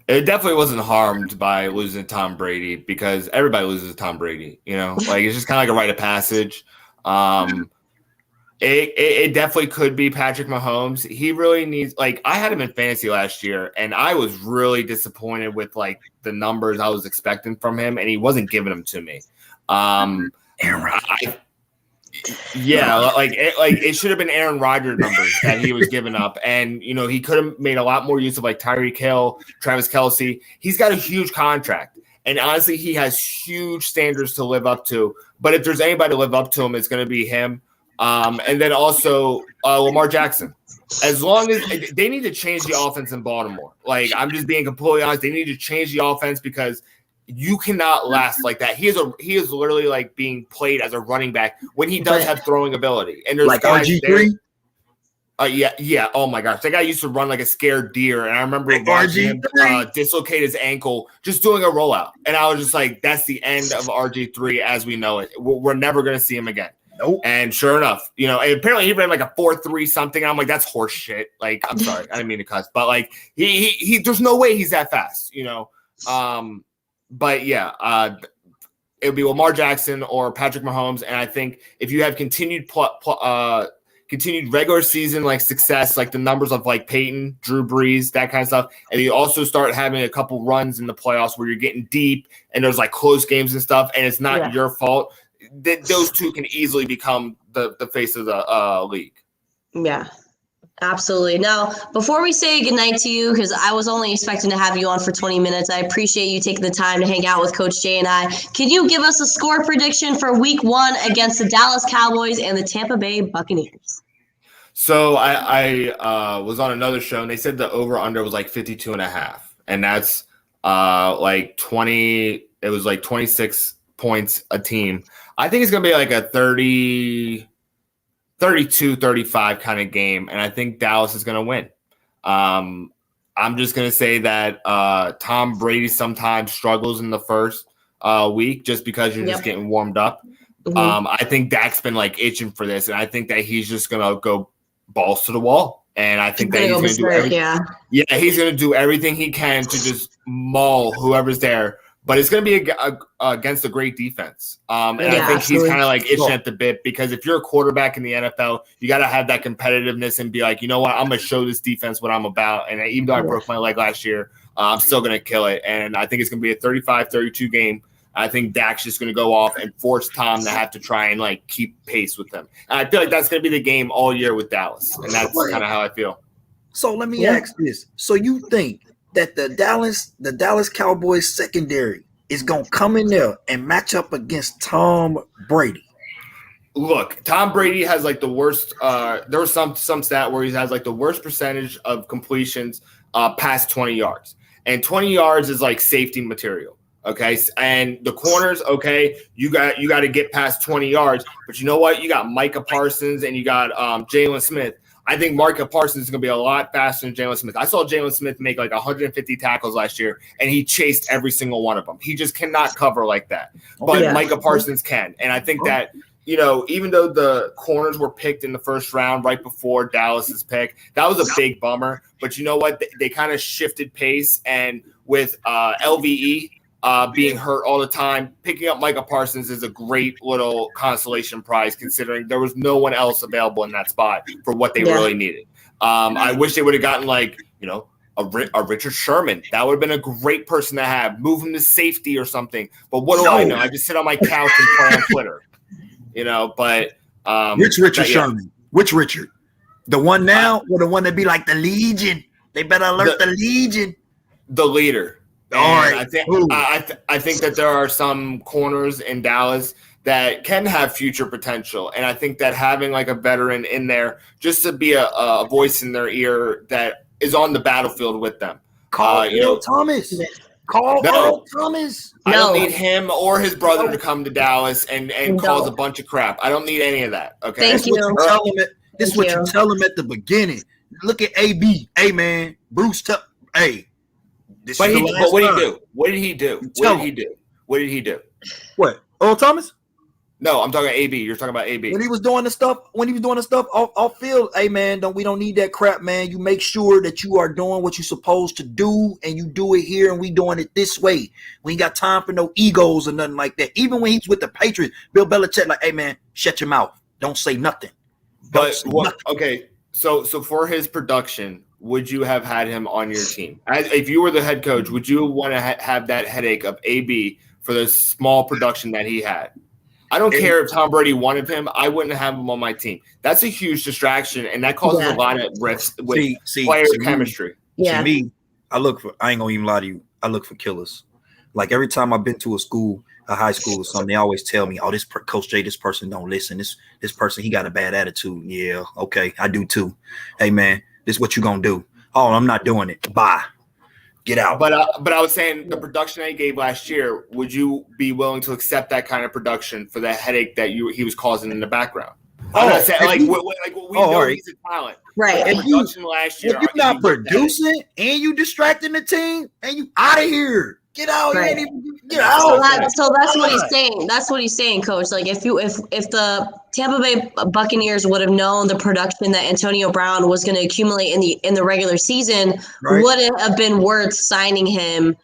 It definitely wasn't harmed by losing to Tom Brady, because everybody loses to Tom Brady. Like, it's just kind of like a rite of passage. It definitely could be Patrick Mahomes. He really needs, like, I had him in fantasy last year, and I was really disappointed with like the numbers I was expecting from him, and he wasn't giving them to me. Aaron Rodgers. It should have been Aaron Rodgers numbers that he was giving up, and he could have made a lot more use of like Tyreek Hill, Travis Kelce. He's got a huge contract, and honestly, he has huge standards to live up to. But if there's anybody to live up to him, it's going to be him. And then also Lamar Jackson. As long as they need to change the offense in Baltimore. Like, I'm just being completely honest. They need to change the offense, because you cannot last like that. He is literally like being played as a running back when he does have throwing ability. And there's like RG3. Yeah. Oh my gosh, that guy used to run like a scared deer, and I remember watching him dislocate his ankle just doing a rollout, and I was just like, "That's the end of RG3 as we know it. We're never going to see him again." Nope. And sure enough, apparently he ran like a 4.3 something. And I'm like, that's horse shit. Like, I'm sorry, I didn't mean to cuss, but like he there's no way he's that fast, But yeah, it would be Lamar Jackson or Patrick Mahomes, and I think if you have continued regular season like success, like the numbers of like Peyton, Drew Brees, that kind of stuff, and you also start having a couple runs in the playoffs where you're getting deep and there's like close games and stuff, and it's not your fault. Those two can easily become the face of the league. Yeah, absolutely. Now, before we say goodnight to you, because I was only expecting to have you on for 20 minutes, I appreciate you taking the time to hang out with Coach Jay and I. Can you give us a score prediction for Week 1 against the Dallas Cowboys and the Tampa Bay Buccaneers? So I was on another show, and they said the over-under was like 52.5, and that's like 20. It was like 26 points a team. I think it's going to be like a 32-35 kind of game, and I think Dallas is going to win. I'm just going to say that Tom Brady sometimes struggles in the first week just because you're just getting warmed up. Mm-hmm. I think Dak's been like itching for this, and I think that he's just going to go balls to the wall. And I think that he's going to do everything. Yeah, he's going to do everything he can to just maul whoever's there. But it's going to be against a great defense. And I think he's kind of like itching at the bit, because if you're a quarterback in the NFL, you got to have that competitiveness and be like, you know what, I'm going to show this defense what I'm about. And even though I broke my leg last year, I'm still going to kill it. And I think it's going to be a 35-32 game. I think Dak's just going to go off and force Tom to have to try and like keep pace with them. And I feel like that's going to be the game all year with Dallas, and that's kind of how I feel. So let me ask this: so you think that the Dallas Cowboys secondary is going to come in there and match up against Tom Brady? Look, Tom Brady has like the worst. There was some stat where he has like the worst percentage of completions past 20 yards, and 20 yards is like safety material. Okay, and the corners, okay, you got to get past 20 yards, but you know what? You got Micah Parsons and you got Jalen Smith. I think Micah Parsons is going to be a lot faster than Jalen Smith. I saw Jalen Smith make like 150 tackles last year, and he chased every single one of them. He just cannot cover like that, but Micah Parsons can, and I think that. You know, even though the corners were picked in the first round right before Dallas's pick, that was a big bummer. But you know what? They kind of shifted pace, and with LVE being hurt all the time, picking up Micah Parsons is a great little consolation prize, considering there was no one else available in that spot for what they really needed. I wish they would have gotten like, you know, a Richard Sherman. That would have been a great person to have. Move him to safety or something. But what do I know? I just sit on my couch and play on Twitter. You know, but which Richard Sherman? Which Richard? The one now or the one that be like the Legion? They better alert the Legion. The leader. All right. I think that there are some corners in Dallas that can have future potential, and I think that having like a veteran in there just to be a voice in their ear that is on the battlefield with them. Thomas. Thomas. I don't need him or his brother to come to Dallas and cause a bunch of crap. I don't need any of that. Okay. Thank you. This is what you tell him at the beginning. Look at AB. Hey man, Bruce. Hey. What did he do? What did he do? What did he do? What? Earl Thomas? No, I'm talking AB. You're talking about AB. When he was doing the stuff off field, hey man, we don't need that crap, man. You make sure that you are doing what you're supposed to do, and you do it here, and we doing it this way. We ain't got time for no egos or nothing like that. Even when he's with the Patriots, Bill Belichick, like, hey man, shut your mouth. Don't say nothing. Okay, so for his production, would you have had him on your team? If you were the head coach, would you want to have that headache of AB for the small production that he had? I don't care if Tom Brady wanted him. I wouldn't have him on my team. That's a huge distraction, and that causes a lot of rifts with player chemistry. To me, I ain't gonna even lie to you. I look for killers. Like every time I've been to a high school or something, they always tell me, "Oh, Coach J, this person don't listen. This person, he got a bad attitude." Yeah, okay, I do too. Hey man, this is what you gonna do? Oh, I'm not doing it. Bye. Get out. But I was saying the production that he gave last year, would you be willing to accept that kind of production for the headache that he was causing in the background? I'm not saying we know he's a talent. Right. If you're not producing and you distracting the team and you out of here. Get out. Right. Get out. So that's what he's saying. That's what he's saying, Coach. Like if the Tampa Bay Buccaneers would have known the production that Antonio Brown was going to accumulate in the regular season, would it have been worth signing him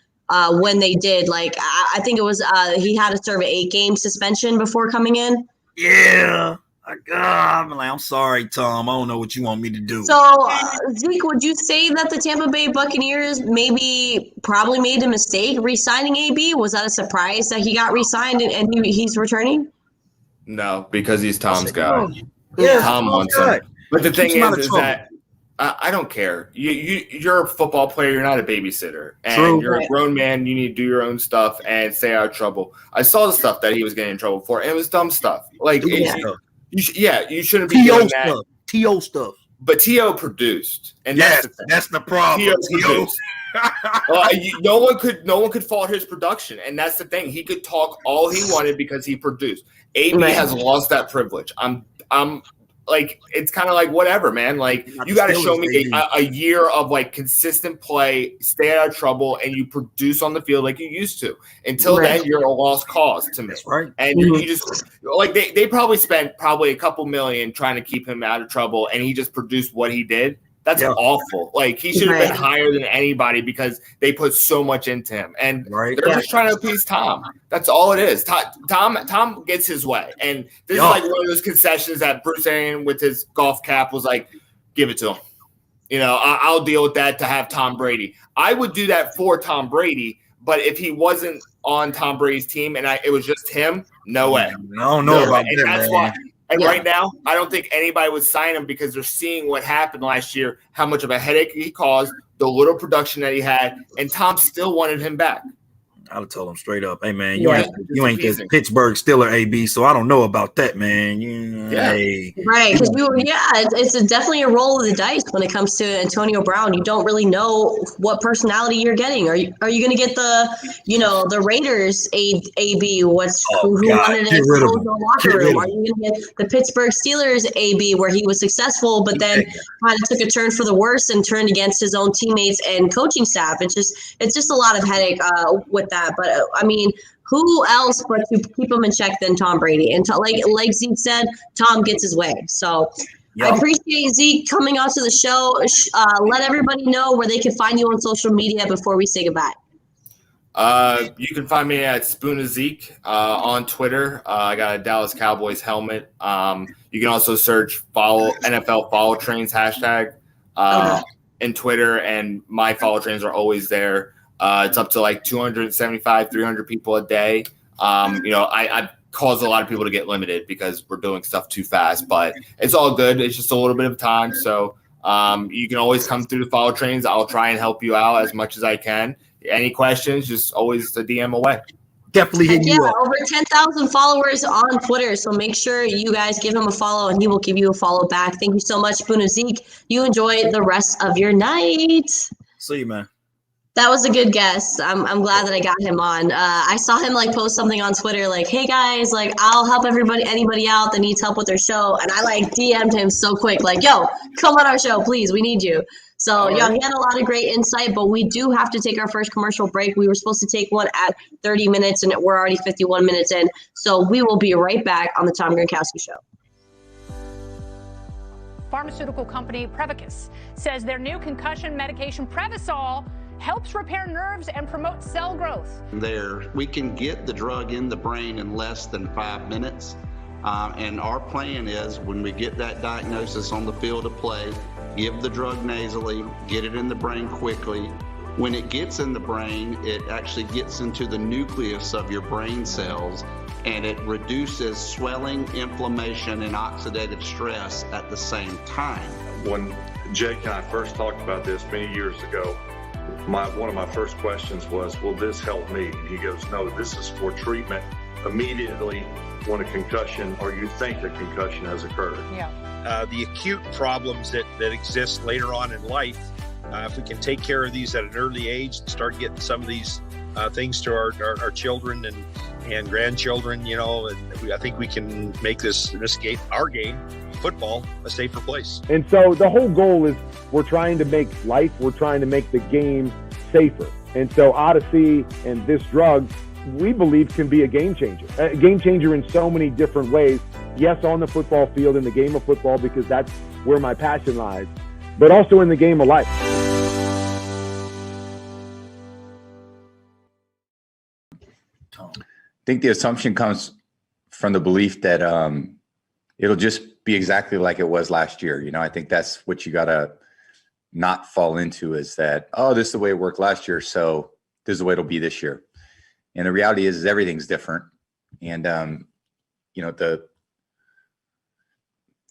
when they did? Like I think it was he had to serve an 8-game suspension before coming in. Yeah. I'm like, I'm sorry, Tom. I don't know what you want me to do. So, Zeke, would you say that the Tampa Bay Buccaneers probably made a mistake re-signing AB? Was that a surprise that he got re-signed and he's returning? No, because he's Tom's guy. Yeah, Tom wants him. But the thing is that I don't care. You're a football player. You're not a babysitter. And you're a grown man. You need to do your own stuff and stay out of trouble. I saw the stuff that he was getting in trouble for, and it was dumb stuff. Like, you shouldn't be doing that. T.O. stuff. But T.O. produced. And that's the problem. T.O. produced. No one could fault his production. And that's the thing. He could talk all he wanted because he produced. AB has lost that privilege. I'm like, it's kind of like whatever, man. Like, you got to show me a year of like consistent play, stay out of trouble, and you produce on the field like you used to. Until then, you're a lost cause to me. That's right. And you just like they probably spent a couple million trying to keep him out of trouble, and he just produced what he did. That's awful. Like, he should have been higher than anybody because they put so much into him. And they're just trying to appease Tom. That's all it is. Tom gets his way. And this is like one of those concessions that Bruce Arians with his golf cap was like, give it to him. You know, I'll deal with that to have Tom Brady. I would do that for Tom Brady, but if he wasn't on Tom Brady's team and it was just him, no way. I don't know about and that, that's man. why. And right now, I don't think anybody would sign him because they're seeing what happened last year, how much of a headache he caused, the little production that he had, and Tom still wanted him back. I would tell him straight up, hey man, you ain't the Pittsburgh Steeler AB, so I don't know about that, man. Hey. Right, because it's definitely a roll of the dice when it comes to Antonio Brown. You don't really know what personality you're getting. Are you going to get the Raiders AB? Who wanted to close the locker room? Are you going to get the Pittsburgh Steelers AB where he was successful, but then kind of took a turn for the worse and turned against his own teammates and coaching staff? It's just a lot of headache with that. But I mean, who else but to keep him in check than Tom Brady? And like Zeke said, Tom gets his way. So I appreciate Zeke coming onto the show. Let everybody know where they can find you on social media before we say goodbye. You can find me at Spoon of Zeke on Twitter. I got a Dallas Cowboys helmet. You can also search NFL Follow Trains hashtag in Twitter, and my follow trains are always there. It's up to like 275, 300 people a day. I cause a lot of people to get limited because we're doing stuff too fast, but it's all good. It's just a little bit of time. So you can always come through the follow trains. I'll try and help you out as much as I can. Any questions, just always a DM away. Definitely hit you up. Over 10,000 followers on Twitter. So make sure you guys give him a follow and he will give you a follow back. Thank you so much, Spoon of Zeke. You enjoy the rest of your night. See you, man. That was a good guess. I'm glad that I got him on. I saw him post something on Twitter hey guys, I'll help anybody out that needs help with their show. And I DM'd him so quick, yo, come on our show, please. We need you. So he had a lot of great insight, but we do have to take our first commercial break. We were supposed to take one at 30 minutes and we're already 51 minutes in. So we will be right back on the Tom Gronkowski Show. Pharmaceutical company Prevacus says their new concussion medication Prevacol helps repair nerves and promote cell growth. We can get the drug in the brain in less than 5 minutes. And our plan is when we get that diagnosis on the field of play, give the drug nasally, get it in the brain quickly. When it gets in the brain, it actually gets into the nucleus of your brain cells, and it reduces swelling, inflammation, and oxidative stress at the same time. When Jake and I first talked about this many years ago, one of my first questions was, will this help me? And he goes, no, this is for treatment immediately when a concussion or you think a concussion has occurred. The acute problems that exist later on in life, if we can take care of these at an early age and start getting some of these things to our children and grandchildren, and I think we can make this game, our game, football, a safer place. And so the whole goal is we're trying to make the game safer. And so Odyssey and this drug, we believe, can be a game changer in so many different ways. Yes, on the football field, in the game of football, because that's where my passion lies, but also in the game of life. I think the assumption comes from the belief that it'll just be exactly like it was last year. I think that's what you got to not fall into, is that, this is the way it worked last year, so this is the way it'll be this year. And the reality is everything's different. And,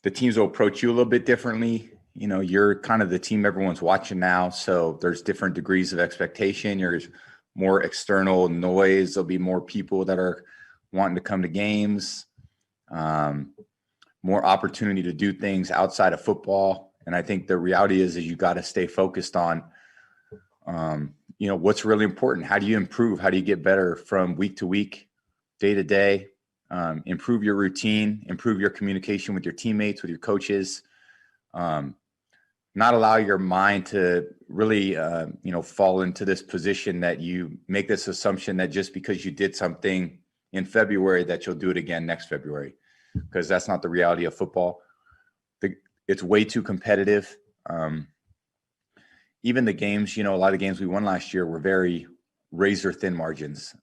the teams will approach you a little bit differently. You're kind of the team everyone's watching now. So there's different degrees of expectation. There's more external noise. There'll be more people that are wanting to come to games, more opportunity to do things outside of football. And I think the reality is you got to stay focused on, what's really important. How do you improve? How do you get better from week to week, day to day? Improve your routine, improve your communication with your teammates, with your coaches. Not allow your mind to really, fall into this position that you make this assumption that just because you did something in February that you'll do it again next February, because that's not the reality of football. It's way too competitive. Even the games, a lot of games we won last year were very razor thin margins.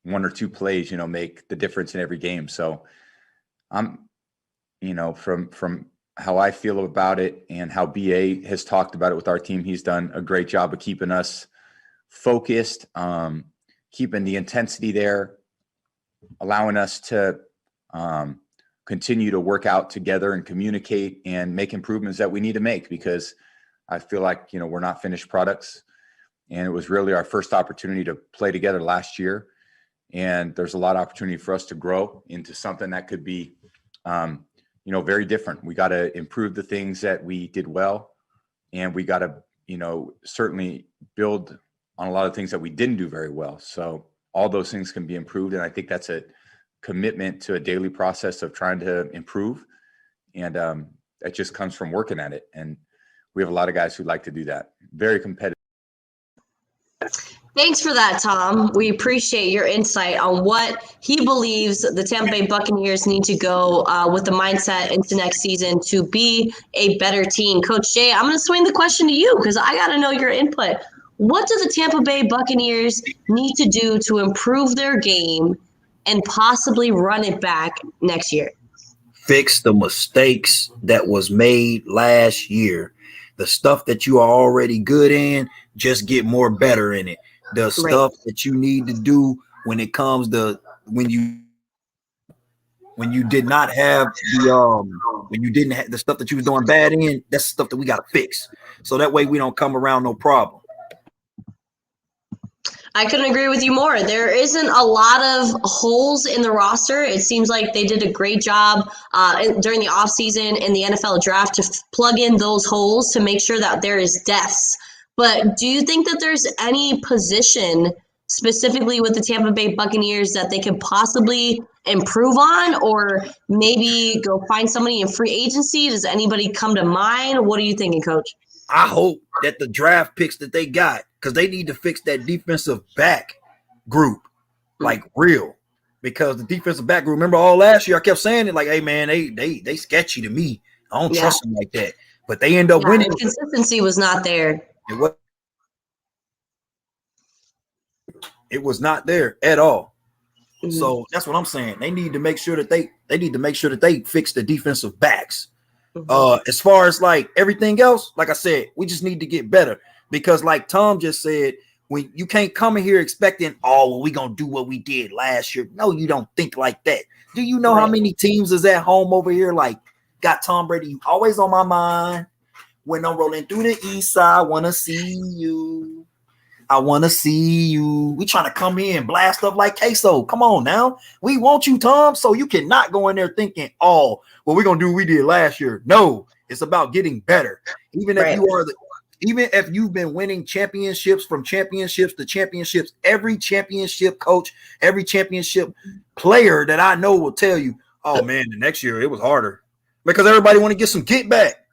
One or two plays, make the difference in every game. So I'm, from how I feel about it and how BA has talked about it with our team, he's done a great job of keeping us focused, keeping the intensity there, allowing us to continue to work out together and communicate and make improvements that we need to make, because I feel like, we're not finished products. And it was really our first opportunity to play together last year. And there's a lot of opportunity for us to grow into something that could be, very different. We got to improve the things that we did well. And we got to, certainly build on a lot of things that we didn't do very well. So all those things can be improved. And I think that's a commitment to a daily process of trying to improve. And that just comes from working at it. And we have a lot of guys who like to do that. Very competitive. Thanks for that, Tom. We appreciate your insight on what he believes the Tampa Bay Buccaneers need to go with the mindset into next season to be a better team. Coach Jay, I'm going to swing the question to you because I got to know your input. What do the Tampa Bay Buccaneers need to do to improve their game and possibly run it back next year? Fix the mistakes that was made last year. The stuff that you are already good in, just get more better in it. The stuff that you need to do when it comes to when you did not have the stuff that you was doing bad in, that's the stuff that we got to fix. So that way we don't come around no problem. I couldn't agree with you more. There isn't a lot of holes in the roster. It seems like they did a great job during the offseason and the NFL draft to plug in those holes to make sure that there is depth. But do you think that there's any position specifically with the Tampa Bay Buccaneers that they could possibly improve on, or maybe go find somebody in free agency? Does anybody come to mind? What are you thinking, Coach? I hope that the draft picks that they got, because they need to fix that defensive back group like real. Because the defensive back group, remember all last year I kept saying it like, hey man, they sketchy to me. I don't trust them like that. But they end up winning. The consistency was not there. It was not there at all. Mm-hmm. So that's what I'm saying. They need to make sure that they fix the defensive backs. Mm-hmm. As far as like everything else, like I said, we just need to get better, because like Tom just said, when you can't come in here expecting, we gonna do what we did last year. No, you don't think like that. Do you know how many teams is at home over here like got Tom Brady always on my mind when I'm rolling through the east side? Wanna see you. I want to see you. We trying to come in and blast up like queso. Come on now. We want you, Tom. So you cannot go in there thinking, we're going to do what we did last year. No, it's about getting better. Even if you've been winning championships from championships to championships, every championship coach, every championship player that I know will tell you, oh man, the next year it was harder, because everybody want to get some get back.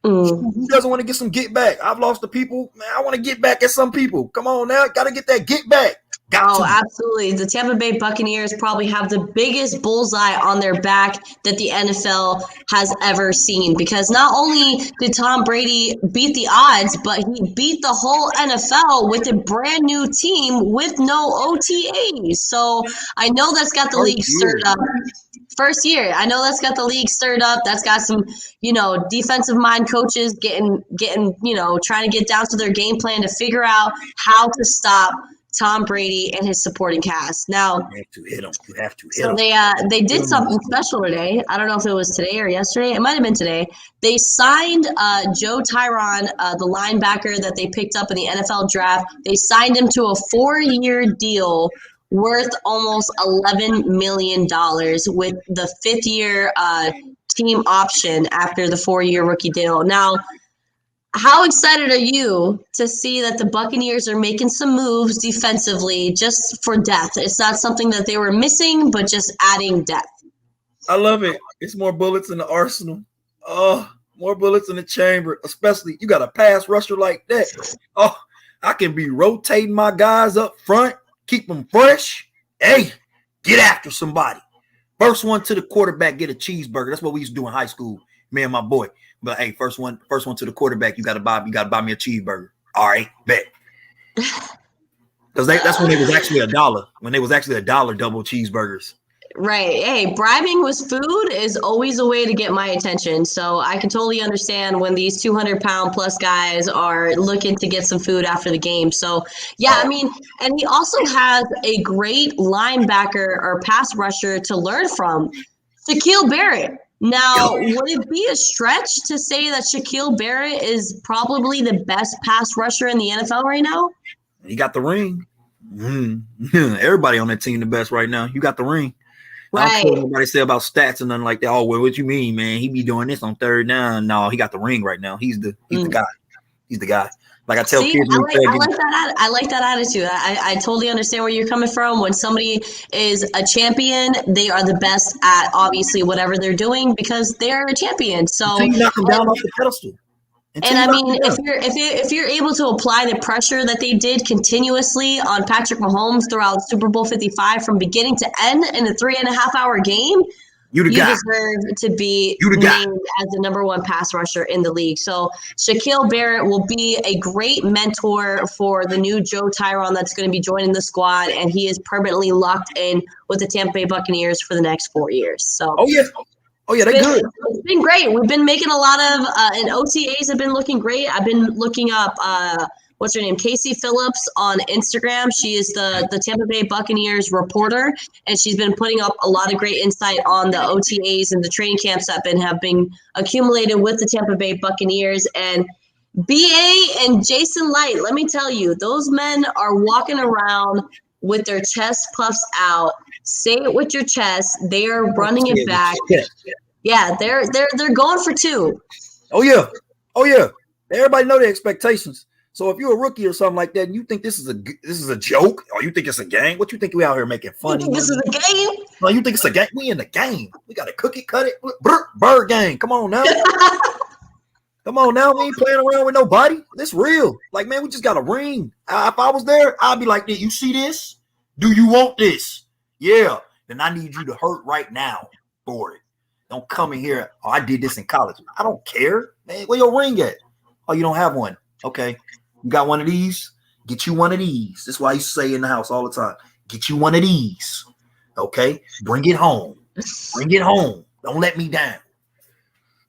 Who doesn't want to get some get back? I've lost the people. Man, I want to get back at some people. Come on now. Got to get that get back. Absolutely. The Tampa Bay Buccaneers probably have the biggest bullseye on their back that the NFL has ever seen, because not only did Tom Brady beat the odds, but he beat the whole NFL with a brand new team with no OTAs. So I know that's got the league stirred up. First year. I know that's got the league stirred up. That's got some, defensive mind coaches getting, trying to get down to their game plan to figure out how to stop Tom Brady and his supporting cast. Now, you have to hit him. So they did something special today. I don't know if it was today or yesterday. It might have been today. They signed Joe Tyron, the linebacker that they picked up in the NFL draft. They signed him to a 4-year deal worth almost $11 million with the 5th-year team option after the 4-year rookie deal. Now, how excited are you to see that the Buccaneers are making some moves defensively just for depth? It's not something that they were missing, but just adding depth. I love it. It's more bullets in the arsenal. More bullets in the chamber, especially you got a pass rusher like that. I can be rotating my guys up front. Keep them fresh. Hey, get after somebody. First one to the quarterback, get a cheeseburger. That's what we used to do in high school, me and my boy. But hey, first one to the quarterback, you gotta buy me a cheeseburger. All right, bet. Because that's when it was actually $1. When they was actually $1 double cheeseburgers. Right. Hey, bribing with food is always a way to get my attention. So I can totally understand when these 200-pound plus guys are looking to get some food after the game. So, yeah, I mean, and he also has a great linebacker or pass rusher to learn from, Shaq Barrett. Now, would it be a stretch to say that Shaq Barrett is probably the best pass rusher in the NFL right now? He got the ring. Everybody on that team the best right now. You got the ring. Right. I don't care what nobody say about stats and nothing like that. Oh, well, what you mean, man? He be doing this on third down. No, he got the ring right now. He's the guy. He's the guy. Like I tell kids, I like that attitude. I totally understand where you're coming from. When somebody is a champion, they are the best at obviously whatever they're doing because they're a champion. So you knock them down off the pedestal. And I mean, if you're able to apply the pressure that they did continuously on Patrick Mahomes throughout Super Bowl 55 from beginning to end in a 3.5-hour game, you deserve to be named as the number one pass rusher in the league. So Shaq Barrett will be a great mentor for the new Joe Tyrone that's going to be joining the squad, and he is permanently locked in with the Tampa Bay Buccaneers for the next 4 years. So they're good. It's been great. We've been making a lot of and OTAs have been looking great. I've been looking up what's her name? Casey Phillips on Instagram. She is the Tampa Bay Buccaneers reporter, and she's been putting up a lot of great insight on the OTAs and the training camps that have been accumulated with the Tampa Bay Buccaneers. And BA and Jason Light, let me tell you, those men are walking around with their chest puffs out. Say it with your chest. They are running it back. Yeah, they're going for two. Oh yeah. Everybody know the expectations. So if you're a rookie or something like that, and you think this is a joke, or you think it's a game, what you think we out here making fun? You think this is a game? No, you think it's a game? We in the game. We got to cook it, cut it, bird game. Come on now. Come on now. We ain't playing around with nobody. This real. Like, man, we just got a ring. If I was there, I'd be like, you see this? Do you want this? Yeah. Then I need you to hurt right now for it. Don't come in here. Oh, I did this in college. I don't care. Man, where your ring at? Oh, you don't have one. Okay. You got one of these? Get you one of these. That's why I used to say in the house all the time. Get you one of these. Okay. Bring it home. Bring it home. Don't let me down.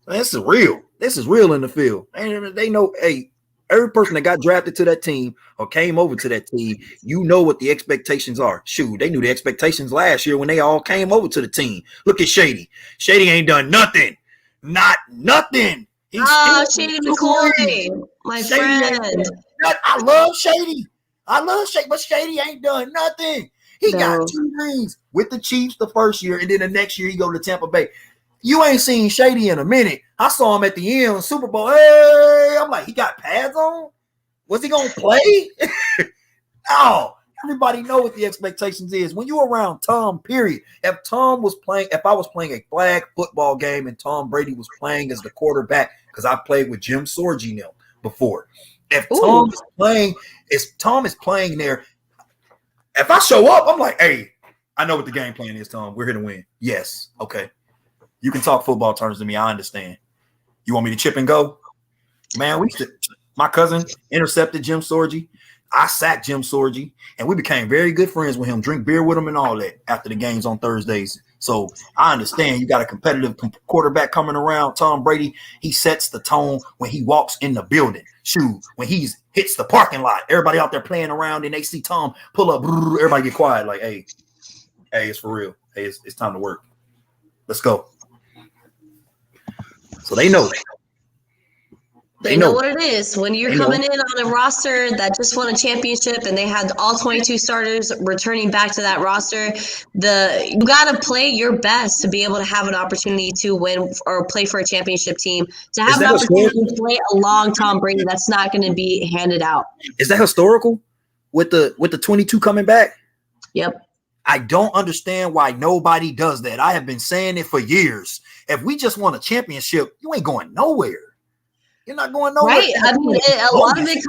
Man, this is real. This is real in the field. And they know, hey, every person that got drafted to that team or came over to that team, you know what the expectations are. Shoot, they knew the expectations last year when they all came over to the team. Look at Shady. Shady ain't done nothing. Not nothing. Shady McCoy, my friend. I love Shady. But Shady ain't done nothing. He got 2 rings with the Chiefs the first year, and then the next year he go to Tampa Bay. You ain't seen Shady in a minute. I saw him at the end of the Super Bowl. Hey, I'm like, he got pads on? Was he going to play? No. Everybody know what the expectations is. When you're around Tom, period. If I was playing a flag football game and Tom Brady was playing as the quarterback, because I played with Jim Sorgi now before. If Tom is playing there, if I show up, I'm like, hey, I know what the game plan is, Tom. We're here to win. Yes. Okay. You can talk football terms to me. I understand. You want me to chip and go? Man, my cousin intercepted Jim Sorgi. I sacked Jim Sorgi, and we became very good friends with him, drink beer with him and all that after the games on Thursdays. So I understand you got a competitive quarterback coming around. Tom Brady, he sets the tone when he walks in the building. Shoot, when he hits the parking lot, everybody out there playing around and they see Tom pull up, everybody get quiet like, hey, it's for real. Hey, it's time to work. Let's go. So they know that. They know what it is. When you're coming in on a roster that just won a championship and they had all 22 starters returning back to that roster, you got to play your best to be able to have an opportunity to win or play for a championship team. To have an opportunity to play along Tom Brady, that's not going to be handed out. Is that historical with the 22 coming back? Yep. I don't understand why nobody does that. I have been saying it for years. If we just won a championship, you ain't going nowhere. You're not going nowhere. Right. I mean, a lot of it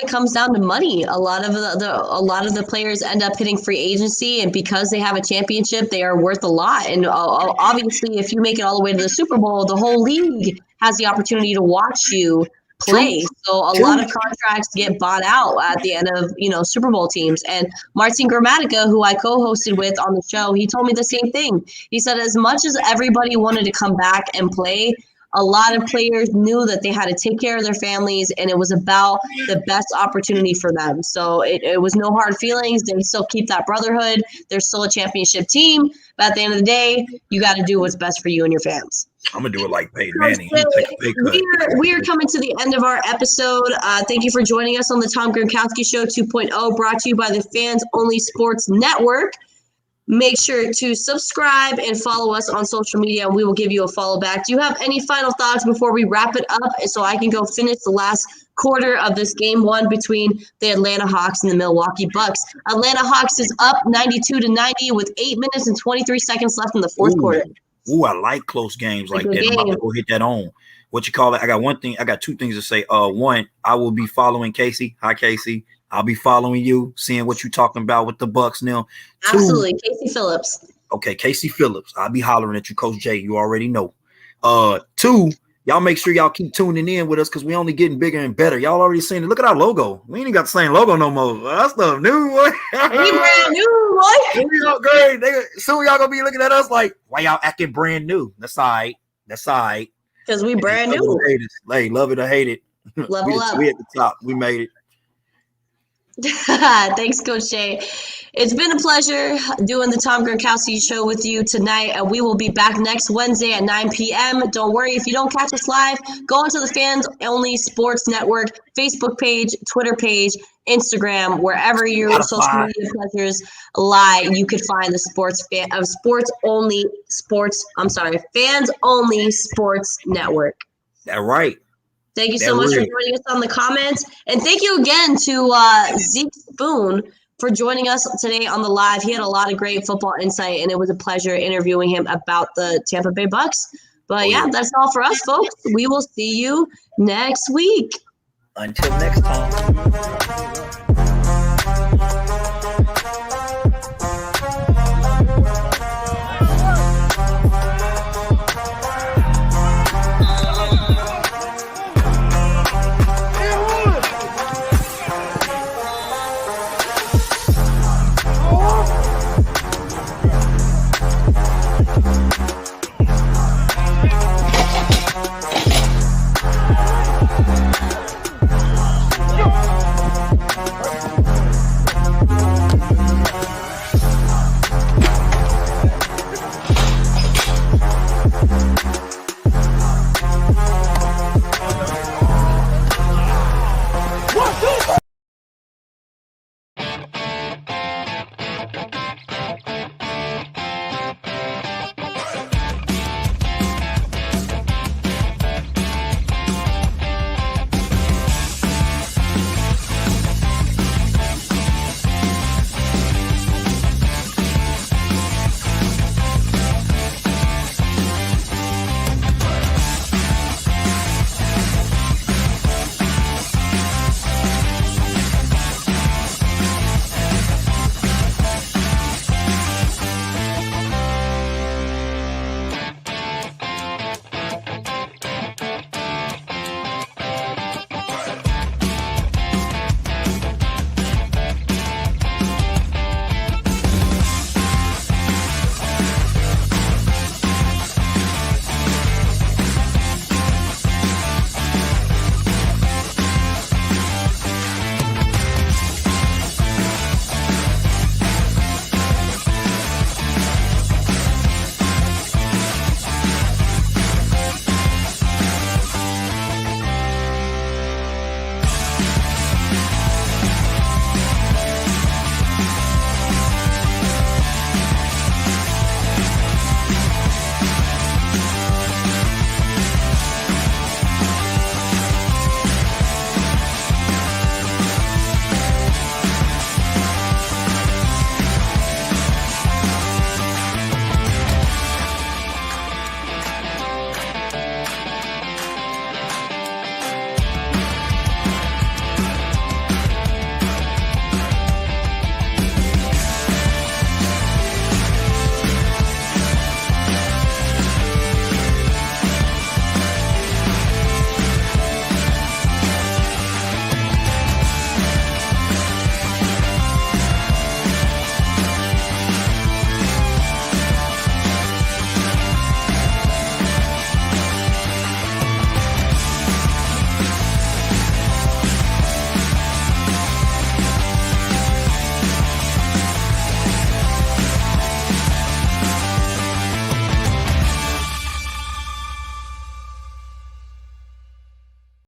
comes down to money. A lot of the players end up hitting free agency, and because they have a championship, they are worth a lot. And obviously, if you make it all the way to the Super Bowl, the whole league has the opportunity to watch you play. So a lot of contracts get bought out at the end of, Super Bowl teams. And Martin Gramatica, who I co-hosted with on the show, he told me the same thing. He said as much as everybody wanted to come back and play, a lot of players knew that they had to take care of their families, and it was about the best opportunity for them. So it was no hard feelings. They still keep that brotherhood. They're still a championship team. But at the end of the day, you got to do what's best for you and your fams. I'm going to do it like Peyton Manning. Take a pay cut. We are coming to the end of our episode. Thank you for joining us on the Tom Gronkowski Show 2.0, brought to you by the Fans Only Sports Network. Make sure to subscribe and follow us on social media, and we will give you a follow back. Do you have any final thoughts before we wrap it up so I can go finish the last quarter of this game one between the Atlanta Hawks and the Milwaukee Bucks? Atlanta Hawks is up 92-90 with 8 minutes and 23 seconds left in the fourth quarter. Ooh, I like close games like that. I'm about to go hit that on. What you call it? I got two things to say. One, I will be following Casey. Hi, Casey. I'll be following you, seeing what you're talking about with the Bucs now. Absolutely. Casey Phillips. Okay, Casey Phillips. I'll be hollering at you, Coach Jay. You already know. Two, y'all make sure y'all keep tuning in with us because we only getting bigger and better. Y'all already seen it. Look at our logo. We ain't got the same logo no more. That's stuff new, boy. We brand new, boy. We upgrade. Soon y'all gonna be looking at us like, why y'all acting brand new? That's all right. Because we brand new. Hey, love it or hate it. Level up. We at the top. We made it. Thanks, Coach Jay. It's been a pleasure doing the Tom Gronkowski Show with you tonight, and we will be back next Wednesday at 9 p.m. Don't worry, if you don't catch us live, go onto the Fans Only Sports Network Facebook page, Twitter page, Instagram, wherever your social media pleasures lie, you could find the Fans Only Sports Network. That's right. Thank you so much for joining us on the comments. And thank you again to Zeke Spoon for joining us today on the live. He had a lot of great football insight, and it was a pleasure interviewing him about the Tampa Bay Bucs. But that's all for us, folks. We will see you next week. Until next time.